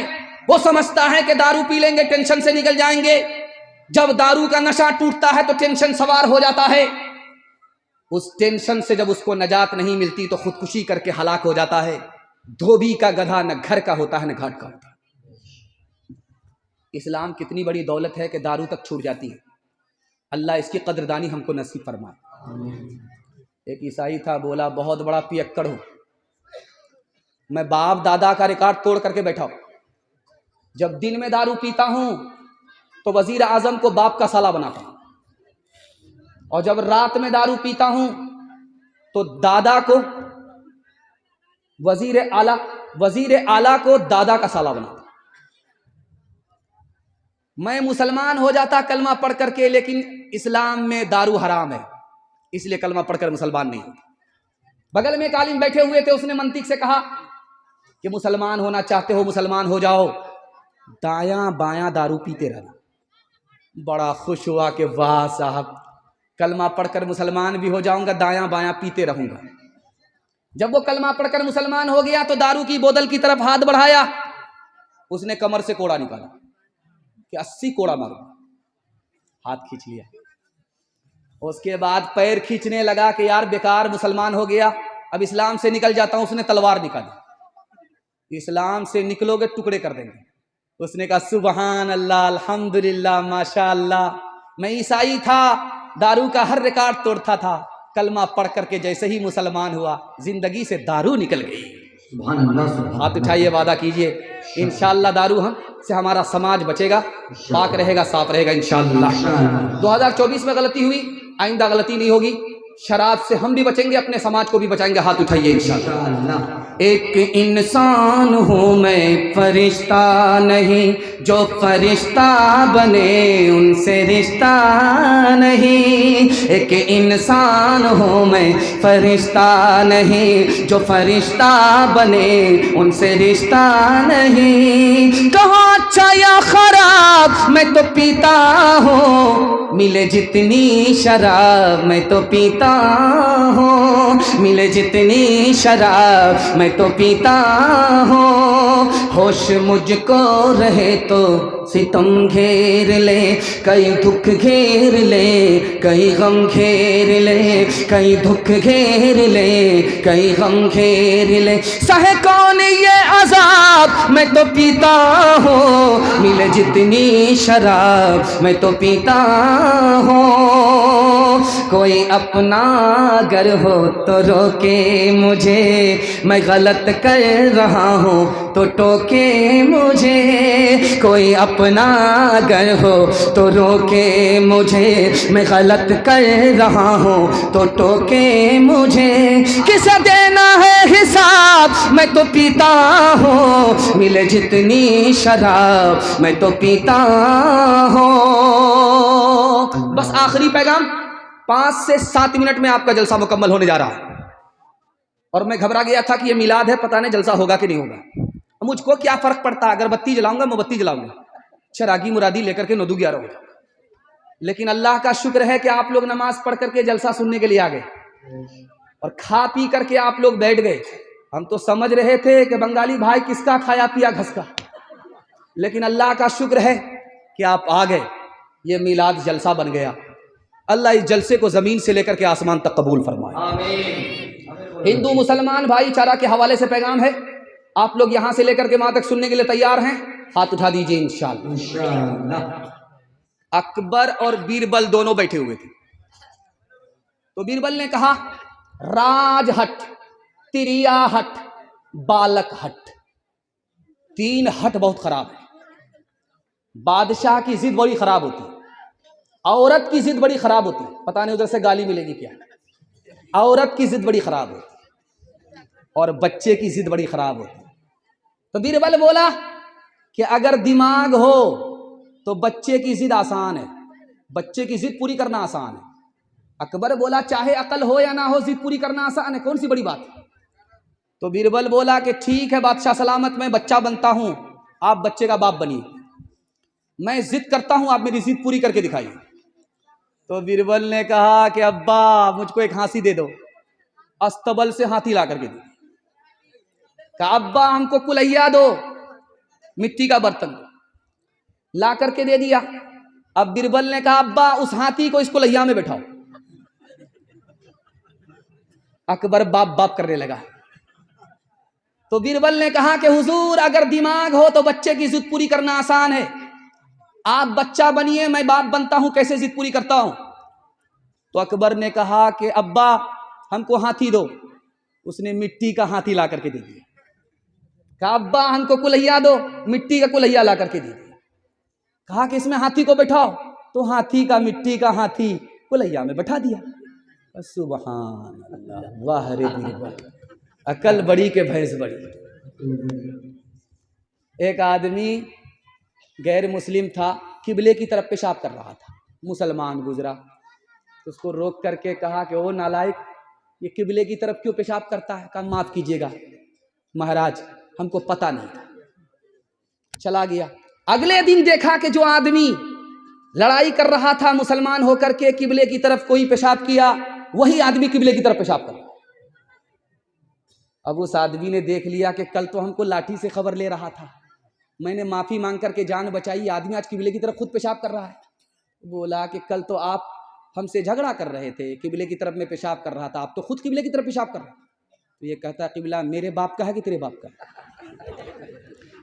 وہ سمجھتا ہے کہ دارو پی لیں گے ٹینشن سے نکل جائیں گے. جب دارو کا نشہ ٹوٹتا ہے تو ٹینشن سوار ہو جاتا ہے. اس ٹینشن سے جب اس کو نجات نہیں ملتی تو خودکشی کر کے ہلاک ہو جاتا ہے. دھوبی کا گدھا نہ گھر کا ہوتا ہے نہ گھاٹ کا ہوتا ہے. اسلام کتنی بڑی دولت ہے کہ دارو تک چھوٹ جاتی ہے. اللہ اس کی قدردانی ہم کو نصیب فرمائے. ایک عیسائی تھا، بولا بہت بڑا پیکڑ ہوں، میں باپ دادا کا ریکارڈ توڑ کر کے بیٹھا ہوں. جب دن میں دارو پیتا ہوں تو وزیر اعظم کو باپ کا سالہ بناتا ہوں، اور جب رات میں دارو پیتا ہوں تو دادا کو وزیر اعلیٰ کو دادا کا سالہ بناتا. میں مسلمان ہو جاتا کلمہ پڑھ کر کے، لیکن اسلام میں دارو حرام ہے، اس لیے کلمہ پڑھ کر مسلمان نہیں ہوتا. بغل میں ایک عالم بیٹھے ہوئے تھے، اس نے منطق سے کہا کہ مسلمان ہونا چاہتے ہو مسلمان ہو جاؤ، دایاں بایاں دارو پیتے رہنا. بڑا خوش ہوا کہ واہ صاحب، کلمہ پڑھ کر مسلمان بھی ہو جاؤں گا، دایاں بایاں پیتے رہوں گا. جب وہ کلمہ پڑھ کر مسلمان ہو گیا تو دارو کی بوتل کی طرف ہاتھ بڑھایا، اس نے کمر سے کوڑا نکالا کہ 80 کوڑا ماروں. ہاتھ کھینچ لیا. اس کے بعد پیر کھینچنے لگا کہ یار بیکار مسلمان ہو گیا، اب اسلام سے نکل جاتا ہوں. اس نے تلوار نکالی، اسلام سے نکلو گے ٹکڑے کر دیں گے. اس نے کہا سبحان اللہ، الحمدللہ، ماشاء اللہ. میں عیسائی تھا، دارو کا ہر ریکارڈ توڑتا تھا، کلمہ پڑھ کر کے جیسے ہی مسلمان ہوا زندگی سے دارو نکل گئی. سبحان اللہ. ہاتھ اٹھائیے، وعدہ کیجئے انشاءاللہ دارو سے ہمارا سماج بچے گا، پاک رہے گا، صاف رہے گا انشاءاللہ. 2024 میں غلطی ہوئی، آئندہ غلطی نہیں ہوگی. شراب سے ہم بھی بچیں گے، اپنے سماج کو بھی بچائیں گے. ہاتھ اٹھائیے انشاءاللہ. ایک انسان ہوں میں فرشتہ نہیں، جو فرشتہ بنے ان سے رشتہ نہیں. ایک انسان ہوں میں فرشتہ نہیں، جو فرشتہ بنے ان سے رشتہ نہیں. کہاں اچھا یا خراب میں تو پیتا ہوں، ملے جتنی شراب میں تو پیتا ہوں، ملے جتنی شراب میں تو پیتا ہوں، ہوش مجھ کو رہے تو ستم گھیر لے، کئی دکھ گھیر لے، کئی غم گھیر لے، کئی دکھ گھیر لے، کئی غم گھیر لے، سہے کون یہ عذاب میں تو پیتا ہوں، ملے جتنی شراب میں تو پیتا ہوں، کوئی اپنا گر ہو تو روکے مجھے، میں غلط کر رہا ہوں تو ٹوکے مجھے، کوئی اپنا گر ہو تو روکے مجھے، میں غلط کر رہا ہوں تو ٹوکے مجھے، کسے دینا ہے حساب میں تو پیتا ہوں، ملے جتنی شراب میں تو پیتا ہوں۔ بس آخری پیغام، 5 سے 7 منٹ میں آپ کا جلسہ مکمل ہونے جا رہا ہے، اور میں گھبرا گیا تھا کہ یہ میلاد ہے، پتہ نہیں جلسہ ہوگا کہ نہیں ہوگا۔ مجھ کو کیا فرق پڑتا، اگر بتی جلاؤں گا، موم بتی جلاؤں گا، چراغی مرادی لے کر کے 9-11 ہو جائے، لیکن اللہ کا شکر ہے کہ آپ لوگ نماز پڑھ کر کے جلسہ سننے کے لیے آ گئے، اور کھا پی کر کے آپ لوگ بیٹھ گئے۔ ہم تو سمجھ رہے تھے کہ بنگالی بھائی کس کا کھایا پیا گھس کا، لیکن اللہ کا شکر ہے کہ آپ آ گئے، یہ میلاد جلسہ بن گیا۔ اللہ اس جلسے کو زمین سے لے کر کے آسمان تک قبول فرمائے۔ آمین۔ ہندو مسلمان بھائی چارہ کے حوالے سے پیغام ہے، آپ لوگ یہاں سے لے کر کے وہاں تک سننے کے لیے تیار ہیں؟ ہاتھ اٹھا دیجئے انشاءاللہ۔ انشاءاللہ۔ اکبر اور بیربل دونوں بیٹھے ہوئے تھے، تو بیربل نے کہا راج ہٹ، تریا ہٹ، بالک ہٹ، 3 ہٹ بہت خراب ہے۔ بادشاہ کی ضد بڑی خراب ہوتی ہے، عورت کی ضد بڑی خراب ہوتی ہے، پتہ نہیں ادھر سے گالی ملے گی کیا، عورت کی ضد بڑی خراب ہوتی ہے، اور بچے کی ضد بڑی خراب ہوتی ہے۔ تو بیربل بولا کہ اگر دماغ ہو تو بچے کی ضد آسان ہے، بچے کی ضد پوری کرنا آسان ہے۔ اکبر بولا چاہے عقل ہو یا نہ ہو، ضد پوری کرنا آسان ہے، کون سی بڑی بات ہے؟ تو بیربل بولا کہ ٹھیک ہے بادشاہ سلامت، میں بچہ بنتا ہوں، آپ بچے کا باپ بنیے، میں ضد کرتا ہوں، آپ میری ضد پوری کر کے دکھائیے۔ تو بیربل نے کہا کہ ابا مجھ کو ایک ہانسی دے دو، استبل سے ہاتھی لا کر کے دی، کہا ابا ہم کو کلہیا دو، مٹی کا برتن لا کر کے دے دیا۔ اب بیربل نے کہا ابا اس ہاتھی کو اس کلہیا میں بٹھاؤ۔ اکبر باپ باپ کرنے لگا، تو بیربل نے کہا کہ حضور اگر دماغ ہو تو بچے کی ضد پوری کرنا آسان ہے، آپ بچہ بنیے، میں باپ بنتا ہوں، کیسے ضد پوری کرتا ہوں؟ تو اکبر نے کہا کہ ابا ہم کو ہاتھی دو، اس نے مٹی کا ہاتھی لا کر کے دے دیا۔ کہا ابا ہم کو کلہیا دو، مٹی کا کلہیا لا کر کے دے دیا۔ کہا کہ اس میں ہاتھی کو بٹھاؤ، تو ہاتھی کا مٹی کا ہاتھی کلہیا میں بٹھا دیا۔ سبحان اللہ، واہ رے بیربل، عقل بڑی کہ بھینس بڑی۔ ایک آدمی غیر مسلم تھا، قبلے کی طرف پیشاب کر رہا تھا، مسلمان گزرا، اس کو روک کر کے کہا کہ او نالائق، یہ قبلے کی طرف کیوں پیشاب کرتا ہے؟ کہا معاف کیجیے گا مہاراج، ہم کو پتہ نہیں تھا، چلا گیا۔ اگلے دن دیکھا کہ جو آدمی لڑائی کر رہا تھا مسلمان ہو کر کے، قبلے کی طرف کوئی پیشاب کیا، وہی آدمی قبلے کی طرف پیشاب کر رہا۔ اب اس آدمی نے دیکھ لیا کہ کل تو ہم کو لاٹھی سے خبر لے رہا تھا، میں نے معافی مانگ کر کے جان بچائی، آدمی آج قبلے کی طرف خود پیشاب کر رہا ہے۔ بولا کہ کل تو آپ ہم سے جھگڑا کر رہے تھے، قبلے کی طرف میں پیشاب کر رہا تھا، آپ تو خود قبلے کی طرف پیشاب کر رہے ہیں۔ تو یہ کہتا ہے قبلہ میرے باپ کا ہے کہ تیرے باپ کا ہے؟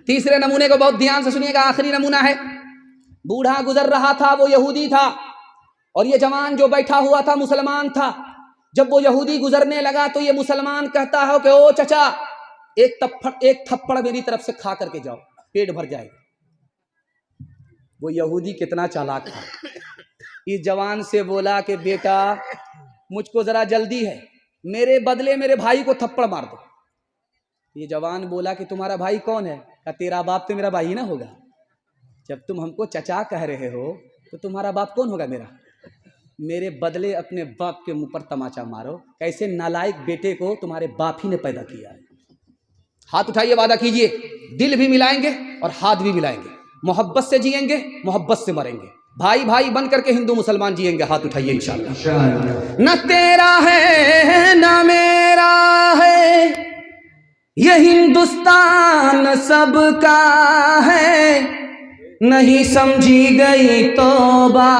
تیسرے نمونے کو بہت دھیان سے سنیے گا، آخری نمونہ ہے۔ بوڑھا گزر رہا تھا، وہ یہودی تھا، اور یہ جوان جو بیٹھا ہوا تھا مسلمان تھا۔ جب وہ یہودی گزرنے لگا تو یہ مسلمان کہتا ہے کہ او چچا ایک تھپڑ میری طرف سے کھا کر کے جاؤ، پیٹ بھر جائے گا۔ وہ یہودی کتنا چالاک تھا، اس جوان سے بولا کہ بیٹا مجھ کو ذرا جلدی ہے، میرے بدلے میرے بھائی کو تھپڑ مار دو۔ یہ جوان بولا کہ تمہارا بھائی کون ہے؟ کہ تیرا باپ تو میرا بھائی نہ ہوگا، جب تم ہم کو چچا کہہ رہے ہو تو تمہارا باپ کون ہوگا میرا؟ میرے بدلے اپنے باپ کے منہ پر تماچا مارو، کیسے نالائق بیٹے کو تمہارے باپ ہی نے پیدا کیا ہے۔ ہاتھ اٹھائیے، وعدہ کیجئے، دل بھی ملائیں گے اور ہاتھ بھی ملائیں گے، محبت سے جئیں گے، محبت سے مریں گے، بھائی بھائی بن کر کے ہندو مسلمان جئیں گے. ہاتھ اٹھائیے انشاءاللہ. نہ تیرا ہے نہ میرا ہے یہ ہندوستان سب کا ہے. نہیں سمجھی گئی توبہ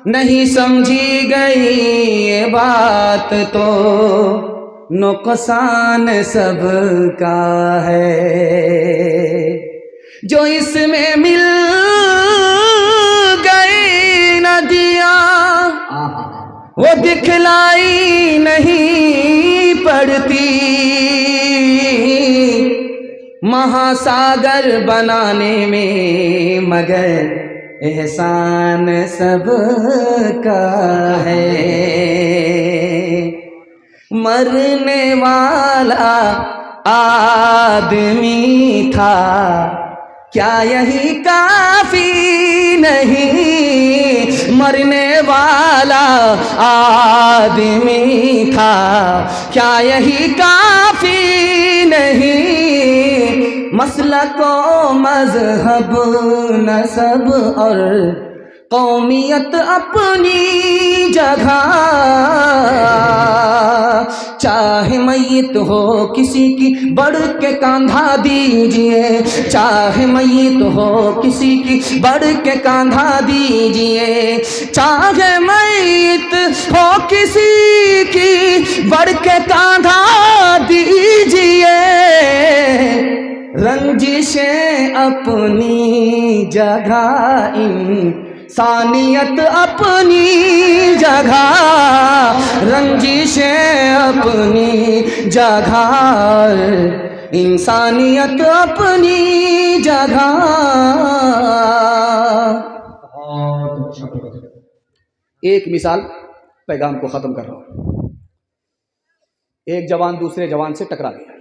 نہیں سمجھی گئی یہ بات تو نقصان سب کا ہے. جو اس میں مل گئی ندیاں وہ دکھلائی نہیں پڑتی. مہاساگر بنانے میں مگر احسان سب کا ہے. مرنے والا آدمی تھا کیا یہی کافی نہیں. مرنے والا آدمی تھا کیا یہی کافی نہیں. مسلک و مذہب نسب اور قومیت اپنی جگہ چاہے میت ہو کسی کی بڑھ کے کاندھا دیجئے. چاہے میت ہو کسی کی بڑھ کے کاندھا دیجئے. چاہے میت ہو کسی کی بڑھ کے کاندھا دیجئے. رنجشیں اپنی جگہ انسانیت اپنی جگہ. رنجشیں اپنی جگہ انسانیت اپنی جگہ. ایک مثال پیغام کو ختم کر رہا ہوں. ایک جوان دوسرے جوان سے ٹکرا گیا.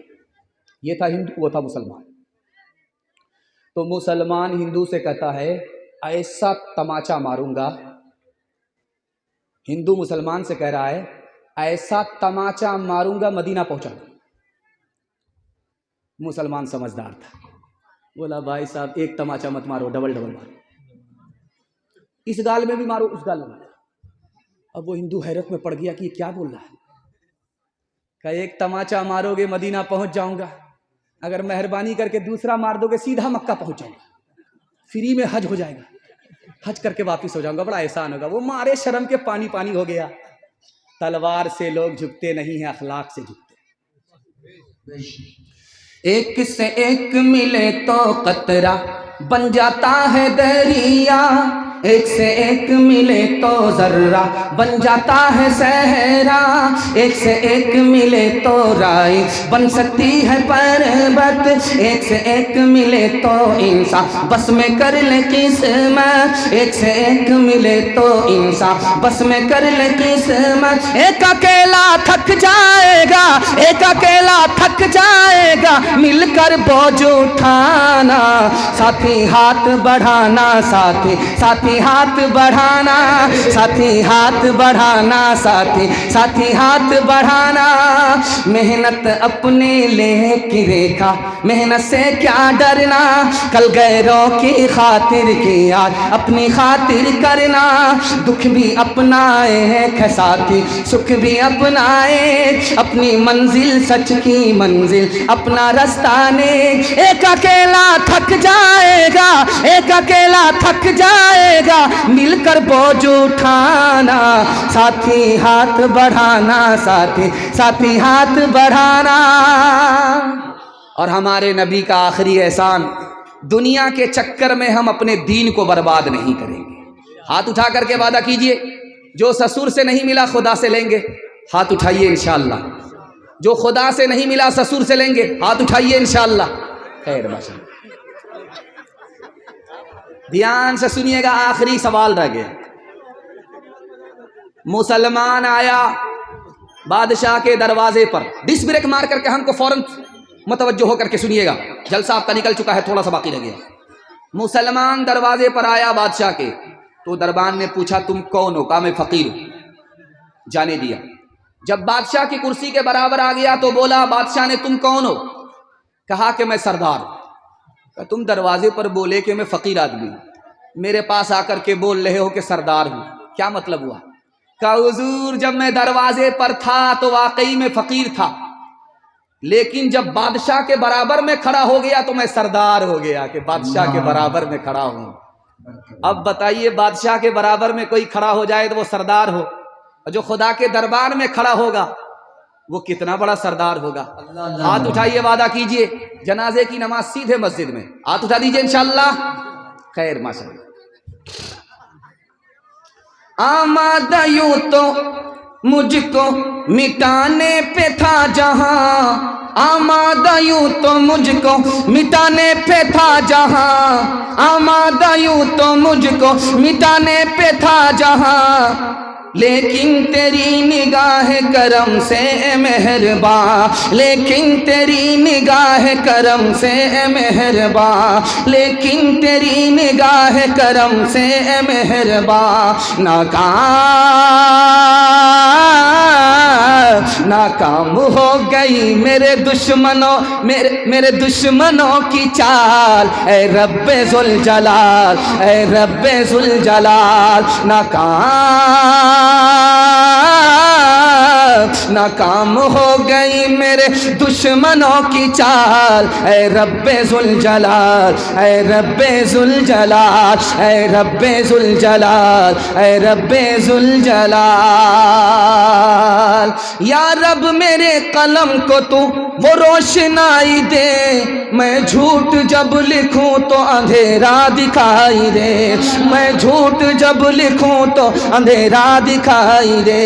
یہ تھا ہندو وہ تھا مسلمان. تو مسلمان ہندو سے کہتا ہے ایسا تماچا ماروں گا. ہندو مسلمان سے کہہ رہا ہے ایسا تماچا ماروں گا مدینہ پہنچا دوں. مسلمان سمجھدار تھا, بولا بھائی صاحب ایک تماچا مت مارو, ڈبل ڈبل مارو. اس گال میں بھی مارو اس گال میں مارو. اب وہ ہندو حیرت میں پڑ گیا کہ یہ کیا بول رہا ہے. کہ ایک تماچا مارو گے مدینہ پہنچ جاؤں گا, اگر مہربانی کر کے دوسرا مار دو گے سیدھا مکہ پہنچ جاؤں گا, فری میں حج ہو جائے گا, حج کر کے واپس ہو جاؤں گا, بڑا احسان ہوگا. وہ مارے شرم کے پانی پانی ہو گیا. تلوار سے لوگ جھکتے نہیں ہیں, اخلاق سے جھکتے. ایک سے ایک ملے تو قطرہ بن جاتا ہے دریا. ایک سے ایک ملے تو ذرہ بن جاتا ہے صحرا. ایک سے ایک ملے تو رائی بن سکتی ہے پربت. ایک سے ایک ملے تو انسان بس میں کر لے قسمت. ایک سے ایک ملے تو انسان بس میں کر لے قسمت. ایک اکیلا تھک جائے گا, ایک اکیلا تھک جائے گا, مل کر بوجھ اٹھانا. ساتھی ہاتھ بڑھانا, ساتھی ساتھی ہاتھ بڑھانا, ساتھی ہاتھ بڑھانا, ساتھی ساتھی ہاتھ بڑھانا. محنت اپنے لے کی ریکھا, محنت سے کیا ڈرنا. کل غیروں کی خاطر کی آج اپنی خاطر کرنا. دکھ بھی اپنائے ہے ساتھی, سکھ بھی اپنائے. اپنی منزل سچ کی منزل اپنا رستہ نیک. ایک اکیلا تھک جائے گا, ایک اکیلا تھک جائے گا, مل کر بوجھ اٹھانا. ساتھی ہاتھ بڑھانا, ساتھی ساتھی ہاتھ بڑھانا. اور ہمارے نبی کا آخری احسان, دنیا کے چکر میں ہم اپنے دین کو برباد نہیں کریں گے. ہاتھ اٹھا کر کے وعدہ کیجئے, جو سسر سے نہیں ملا خدا سے لیں گے. ہاتھ اٹھائیے انشاءاللہ. جو خدا سے نہیں ملا سسر سے لیں گے. ہاتھ اٹھائیے انشاءاللہ. خیر باشا, دھیان سے سنیے گا, آخری سوال رہ گیا. مسلمان آیا بادشاہ کے دروازے پر, ڈس بریک مار کر کے ہم کو فوراً متوجہ ہو کر کے سنیے گا, جلسہ آپ کا نکل چکا ہے, تھوڑا سا باقی رہ گیا. مسلمان دروازے پر آیا بادشاہ کے, تو دربان نے پوچھا تم کون ہو؟ کہا میں فقیر ہوں. جانے دیا. جب بادشاہ کی کرسی کے برابر آ گیا تو بولا بادشاہ نے تم کون ہو؟ کہا کہ میں سردار ہوں. تم دروازے پر بولے کہ میں فقیر آدمی ہوں. میرے پاس آ کر کے بول رہے ہو کہ سردار ہوں، کیا مطلب ہوا؟ کہا حضور جب میں دروازے پر تھا تو واقعی میں فقیر تھا، لیکن جب بادشاہ کے برابر میں کھڑا ہو گیا تو میں سردار ہو گیا کہ بادشاہ کے برابر میں کھڑا ہوں۔ اب بتائیے بادشاہ کے برابر میں کوئی کھڑا ہو جائے تو وہ سردار ہو، اور جو خدا کے دربار میں کھڑا ہوگا وہ کتنا بڑا سردار ہوگا۔ ہاتھ اٹھائیے، وعدہ کیجئے جنازے کی نماز سیدھے مسجد میں، ہاتھ اٹھا دیجئے انشاءاللہ۔ خیر ماشاءاللہ۔ آمادہ یوں تو مجھ کو مٹانے پہ تھا جہاں، آمادہ یوں تو مجھ کو مٹانے پہ تھا جہاں، آمادہ یوں تو مجھ کو مٹانے پہ تھا جہاں، لیکن تیری نگاہ کرم سے اے مہرباں، لیکن تیری نگاہ کرم سے اے مہرباں، لیکن تیری نگاہ کرم سے اے مہرباں، ناکام ہو گئی میرے دشمنوں کی چال، اے رب ذوالجلال، اے رب ذوالجلال، ناکام ہو گئی میرے دشمنوں کی چال، اے رب ذوالجلال، اے رب ذوالجلال، اے رب ذوالجلال، اے رب ذوالجلال۔ یا رب میرے قلم کو تو وہ روشنائی دے، میں جھوٹ جب لکھوں تو اندھیرا دکھائی دے، میں جھوٹ جب لکھوں تو اندھیرا دکھائی دے،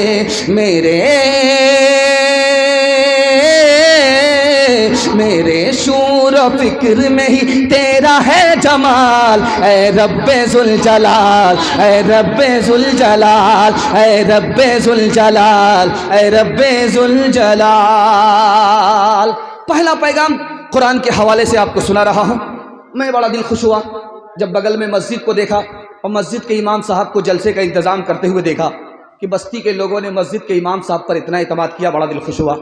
میرے شعور و فکر میں ہی تیرا ہے جمال، اے رب ذوالجلال، اے رب ذوالجلال، اے رب ذوالجلال، اے رب ذوالجلال۔ پہلا پیغام قرآن کے حوالے سے آپ کو سنا رہا ہوں۔ میں بڑا دل خوش ہوا جب بغل میں مسجد کو دیکھا اور مسجد کے امام صاحب کو جلسے کا انتظام کرتے ہوئے دیکھا کہ بستی کے لوگوں نے مسجد کے امام صاحب پر اتنا اعتماد کیا، بڑا دل خوش ہوا۔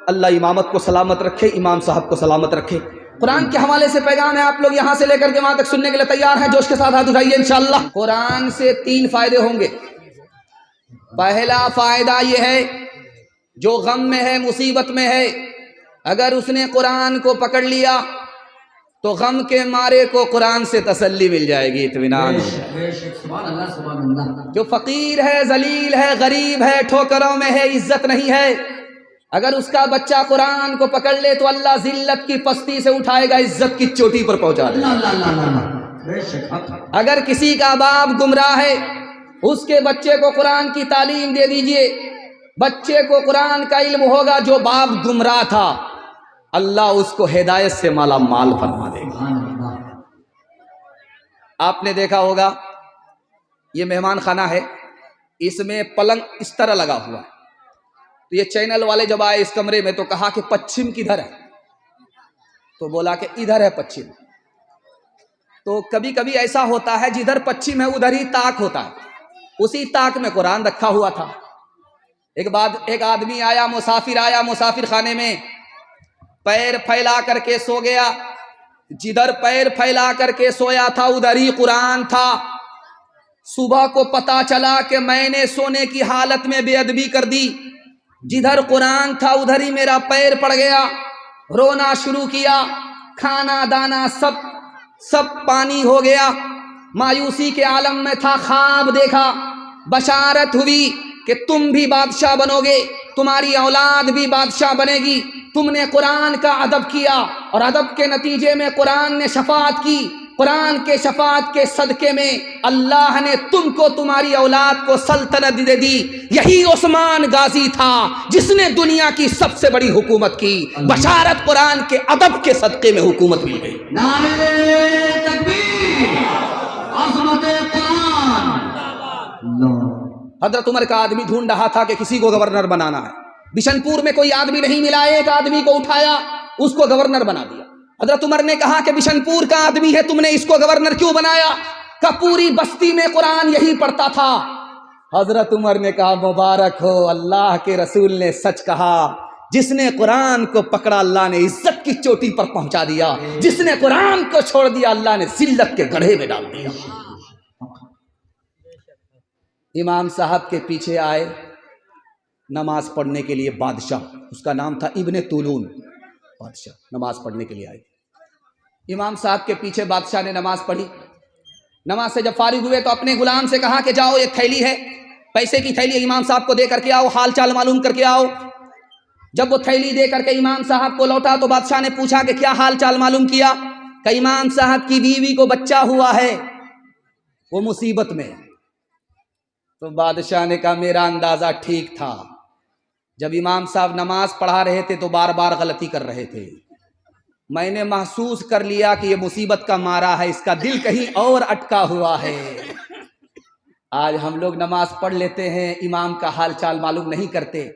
اللہ امامت کو سلامت رکھے، امام صاحب کو سلامت رکھے۔ قرآن کے حوالے سے پیغام ہے، آپ لوگ یہاں سے لے کر کے وہاں تک سننے کے لیے تیار ہیں؟ جوش کے ساتھ ہاتھ اٹھائیے انشاءاللہ۔ قرآن سے 3 فائدے ہوں گے۔ پہلا فائدہ یہ ہے، جو غم میں ہے، مصیبت میں ہے، اگر اس نے قرآن کو پکڑ لیا تو غم کے مارے کو قرآن سے تسلی مل جائے گی، اطمینان ہو جائے گا۔ جو فقیر ہے، ذلیل ہے، غریب ہے، ٹھوکروں میں ہے، عزت نہیں ہے، اگر اس کا بچہ قرآن کو پکڑ لے تو اللہ ذلت کی پستی سے اٹھائے گا، عزت کی چوٹی پر پہنچا دے گا۔ اگر کسی کا باپ گمراہ ہے، اس کے بچے کو قرآن کی تعلیم دے دیجئے، بچے کو قرآن کا علم ہوگا۔ جو باپ گمراہ تھا اللہ اس کو ہدایت سے مالا مال فرما دے گا۔ آپ نے دیکھا ہوگا یہ مہمان خانہ ہے، اس میں پلنگ اس طرح لگا ہوا ہے، تو یہ چینل والے جب آئے اس کمرے میں تو کہا کہ پچھم کدھر ہے؟ تو بولا کہ ادھر ہے پچھم۔ تو کبھی کبھی ایسا ہوتا ہے جدھر پچھم ہے ادھر ہی طاق ہوتا ہے، اسی طاق میں قرآن رکھا ہوا تھا۔ ایک آدمی آیا، مسافر خانے میں پیر پھیلا کر کے سو گیا، جدھر پیر پھیلا کر کے سویا تھا ادھر ہی قرآن تھا۔ صبح کو پتا چلا کہ میں نے سونے کی حالت میں بے ادبی کر دی، جدھر قرآن تھا ادھر ہی میرا پیر پڑ گیا، رونا شروع کیا، کھانا دانا سب پانی ہو گیا، مایوسی کے عالم میں تھا۔ خواب دیکھا، بشارت ہوئی کہ تم بھی بادشاہ بنو گے، تمہاری اولاد بھی بادشاہ بنے گی، تم نے قرآن کا ادب کیا اور ادب کے نتیجے میں قرآن نے شفاعت کی، قرآن کے شفاعت کے صدقے میں اللہ نے تم کو، تمہاری اولاد کو سلطنت دے دی۔ یہی عثمان غازی تھا جس نے دنیا کی سب سے بڑی حکومت کی، بشارت قرآن کے ادب کے صدقے میں حکومت مل گئی۔ نعرہ تکبیر، عظمت قرآن۔ حضرت عمر کا آدمی ڈھونڈ رہا تھا کہ کسی کو گورنر بنانا ہے، بشن پور میں کوئی آدمی نہیں ملا، ایک آدمی کو اٹھایا، اس کو گورنر بنا دیا۔ حضرت عمر نے کہا کہ بشن پور کا آدمی ہے، تم نے اس کو گورنر کیوں بنایا؟ کہ پوری بستی میں قرآن یہی پڑھتا تھا۔ حضرت عمر نے کہا مبارک ہو، اللہ کے رسول نے سچ کہا، جس نے قرآن کو پکڑا اللہ نے عزت کی چوٹی پر پہنچا دیا، جس نے قرآن کو چھوڑ دیا اللہ نے ذلت کے گڑھے میں ڈال دیا۔ امام صاحب کے پیچھے آئے نماز پڑھنے کے لیے بادشاہ، اس کا نام تھا ابن طولون، بادشاہ نماز پڑھنے کے لیے آئے۔ امام صاحب کے پیچھے بادشاہ نے نماز پڑھی، نماز سے جب فارغ ہوئے تو اپنے غلام سے کہا کہ جاؤ یہ تھیلی ہے، پیسے کی تھیلی امام صاحب کو دے کر کے آؤ، حال چال معلوم کر کے آؤ۔ جب وہ تھیلی دے کر کے امام صاحب کو لوٹا تو بادشاہ نے پوچھا کہ کیا حال چال معلوم کیا؟ کہ امام صاحب کی بیوی کو بچہ ہوا ہے، وہ مصیبت میں۔ تو بادشاہ نے کہا میرا اندازہ ٹھیک تھا، جب امام صاحب نماز پڑھا رہے تھے تو بار بار غلطی کر رہے تھے، میں نے محسوس کر لیا کہ یہ مصیبت کا مارا ہے، اس کا دل کہیں اور اٹکا ہوا ہے۔ آج ہم لوگ نماز پڑھ لیتے ہیں، امام کا حال چال معلوم نہیں کرتے،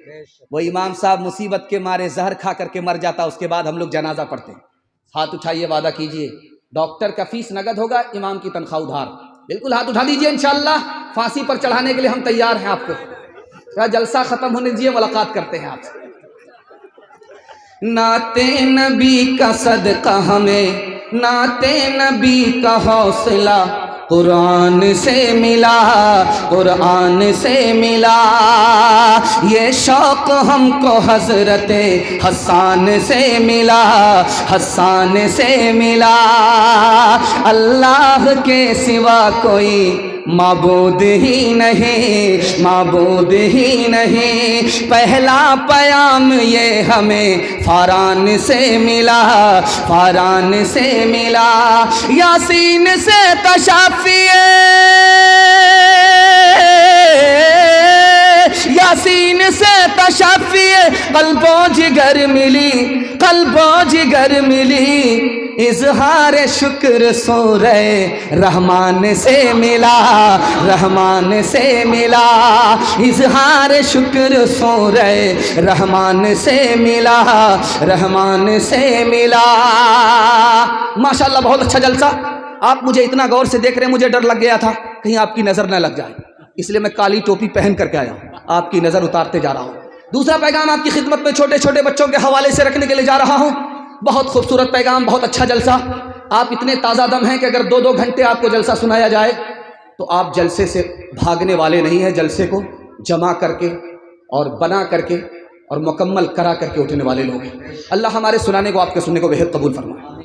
وہ امام صاحب مصیبت کے مارے زہر کھا کر کے مر جاتا، اس کے بعد ہم لوگ جنازہ پڑھتے ہیں۔ ہاتھ اٹھائیے، وعدہ کیجئے ڈاکٹر کا فیس نقد ہوگا، امام کی تنخواہ ادھار۔ بالکل ہاتھ اٹھا دیجئے، انشاءاللہ پھانسی پر چڑھانے کے لیے ہم تیار ہیں آپ کو۔ جلسہ ختم ہونے دیجئے، ملاقات کرتے ہیں آپ سے۔ نعت نبی کا صدقہ ہمیں، نعت نبی کا حوصلہ قرآن سے ملا، قرآن سے ملا۔ یہ شوق ہم کو حضرت حسان سے ملا، حسان سے ملا۔ اللہ کے سوا کوئی معبود ہی نہیں، معبود ہی نہیں۔ پہلا پیام یہ ہمیں فاران سے ملا، فاران سے ملا۔ یاسین سے تشافی، یاسین سے تشافی قلب و جگر ملی، قلب و جگر ملی۔ اظہار شکر سورہ رحمان سے ملا، رحمان سے ملا۔ اظہار شکر سورہ رحمان سے ملا، رحمان سے ملا۔ ماشاءاللہ بہت اچھا جلسہ۔ آپ مجھے اتنا غور سے دیکھ رہے ہیں، مجھے ڈر لگ گیا تھا کہیں آپ کی نظر نہ لگ جائے، اس لیے میں کالی ٹوپی پہن کر کے آیا ہوں، آپ کی نظر اتارتے جا رہا ہوں۔ دوسرا پیغام آپ کی خدمت میں چھوٹے چھوٹے بچوں کے حوالے سے رکھنے کے لیے جا رہا ہوں۔ بہت خوبصورت پیغام، بہت اچھا جلسہ۔ آپ اتنے تازہ دم ہیں کہ اگر 2 گھنٹے آپ کو جلسہ سنایا جائے تو آپ جلسے سے بھاگنے والے نہیں ہیں، جلسے کو جمع کر کے اور بنا کر کے اور مکمل کرا کر کے اٹھنے والے لوگ ہیں۔ اللہ ہمارے سنانے کو، آپ کے سننے کو بہت قبول فرمائے۔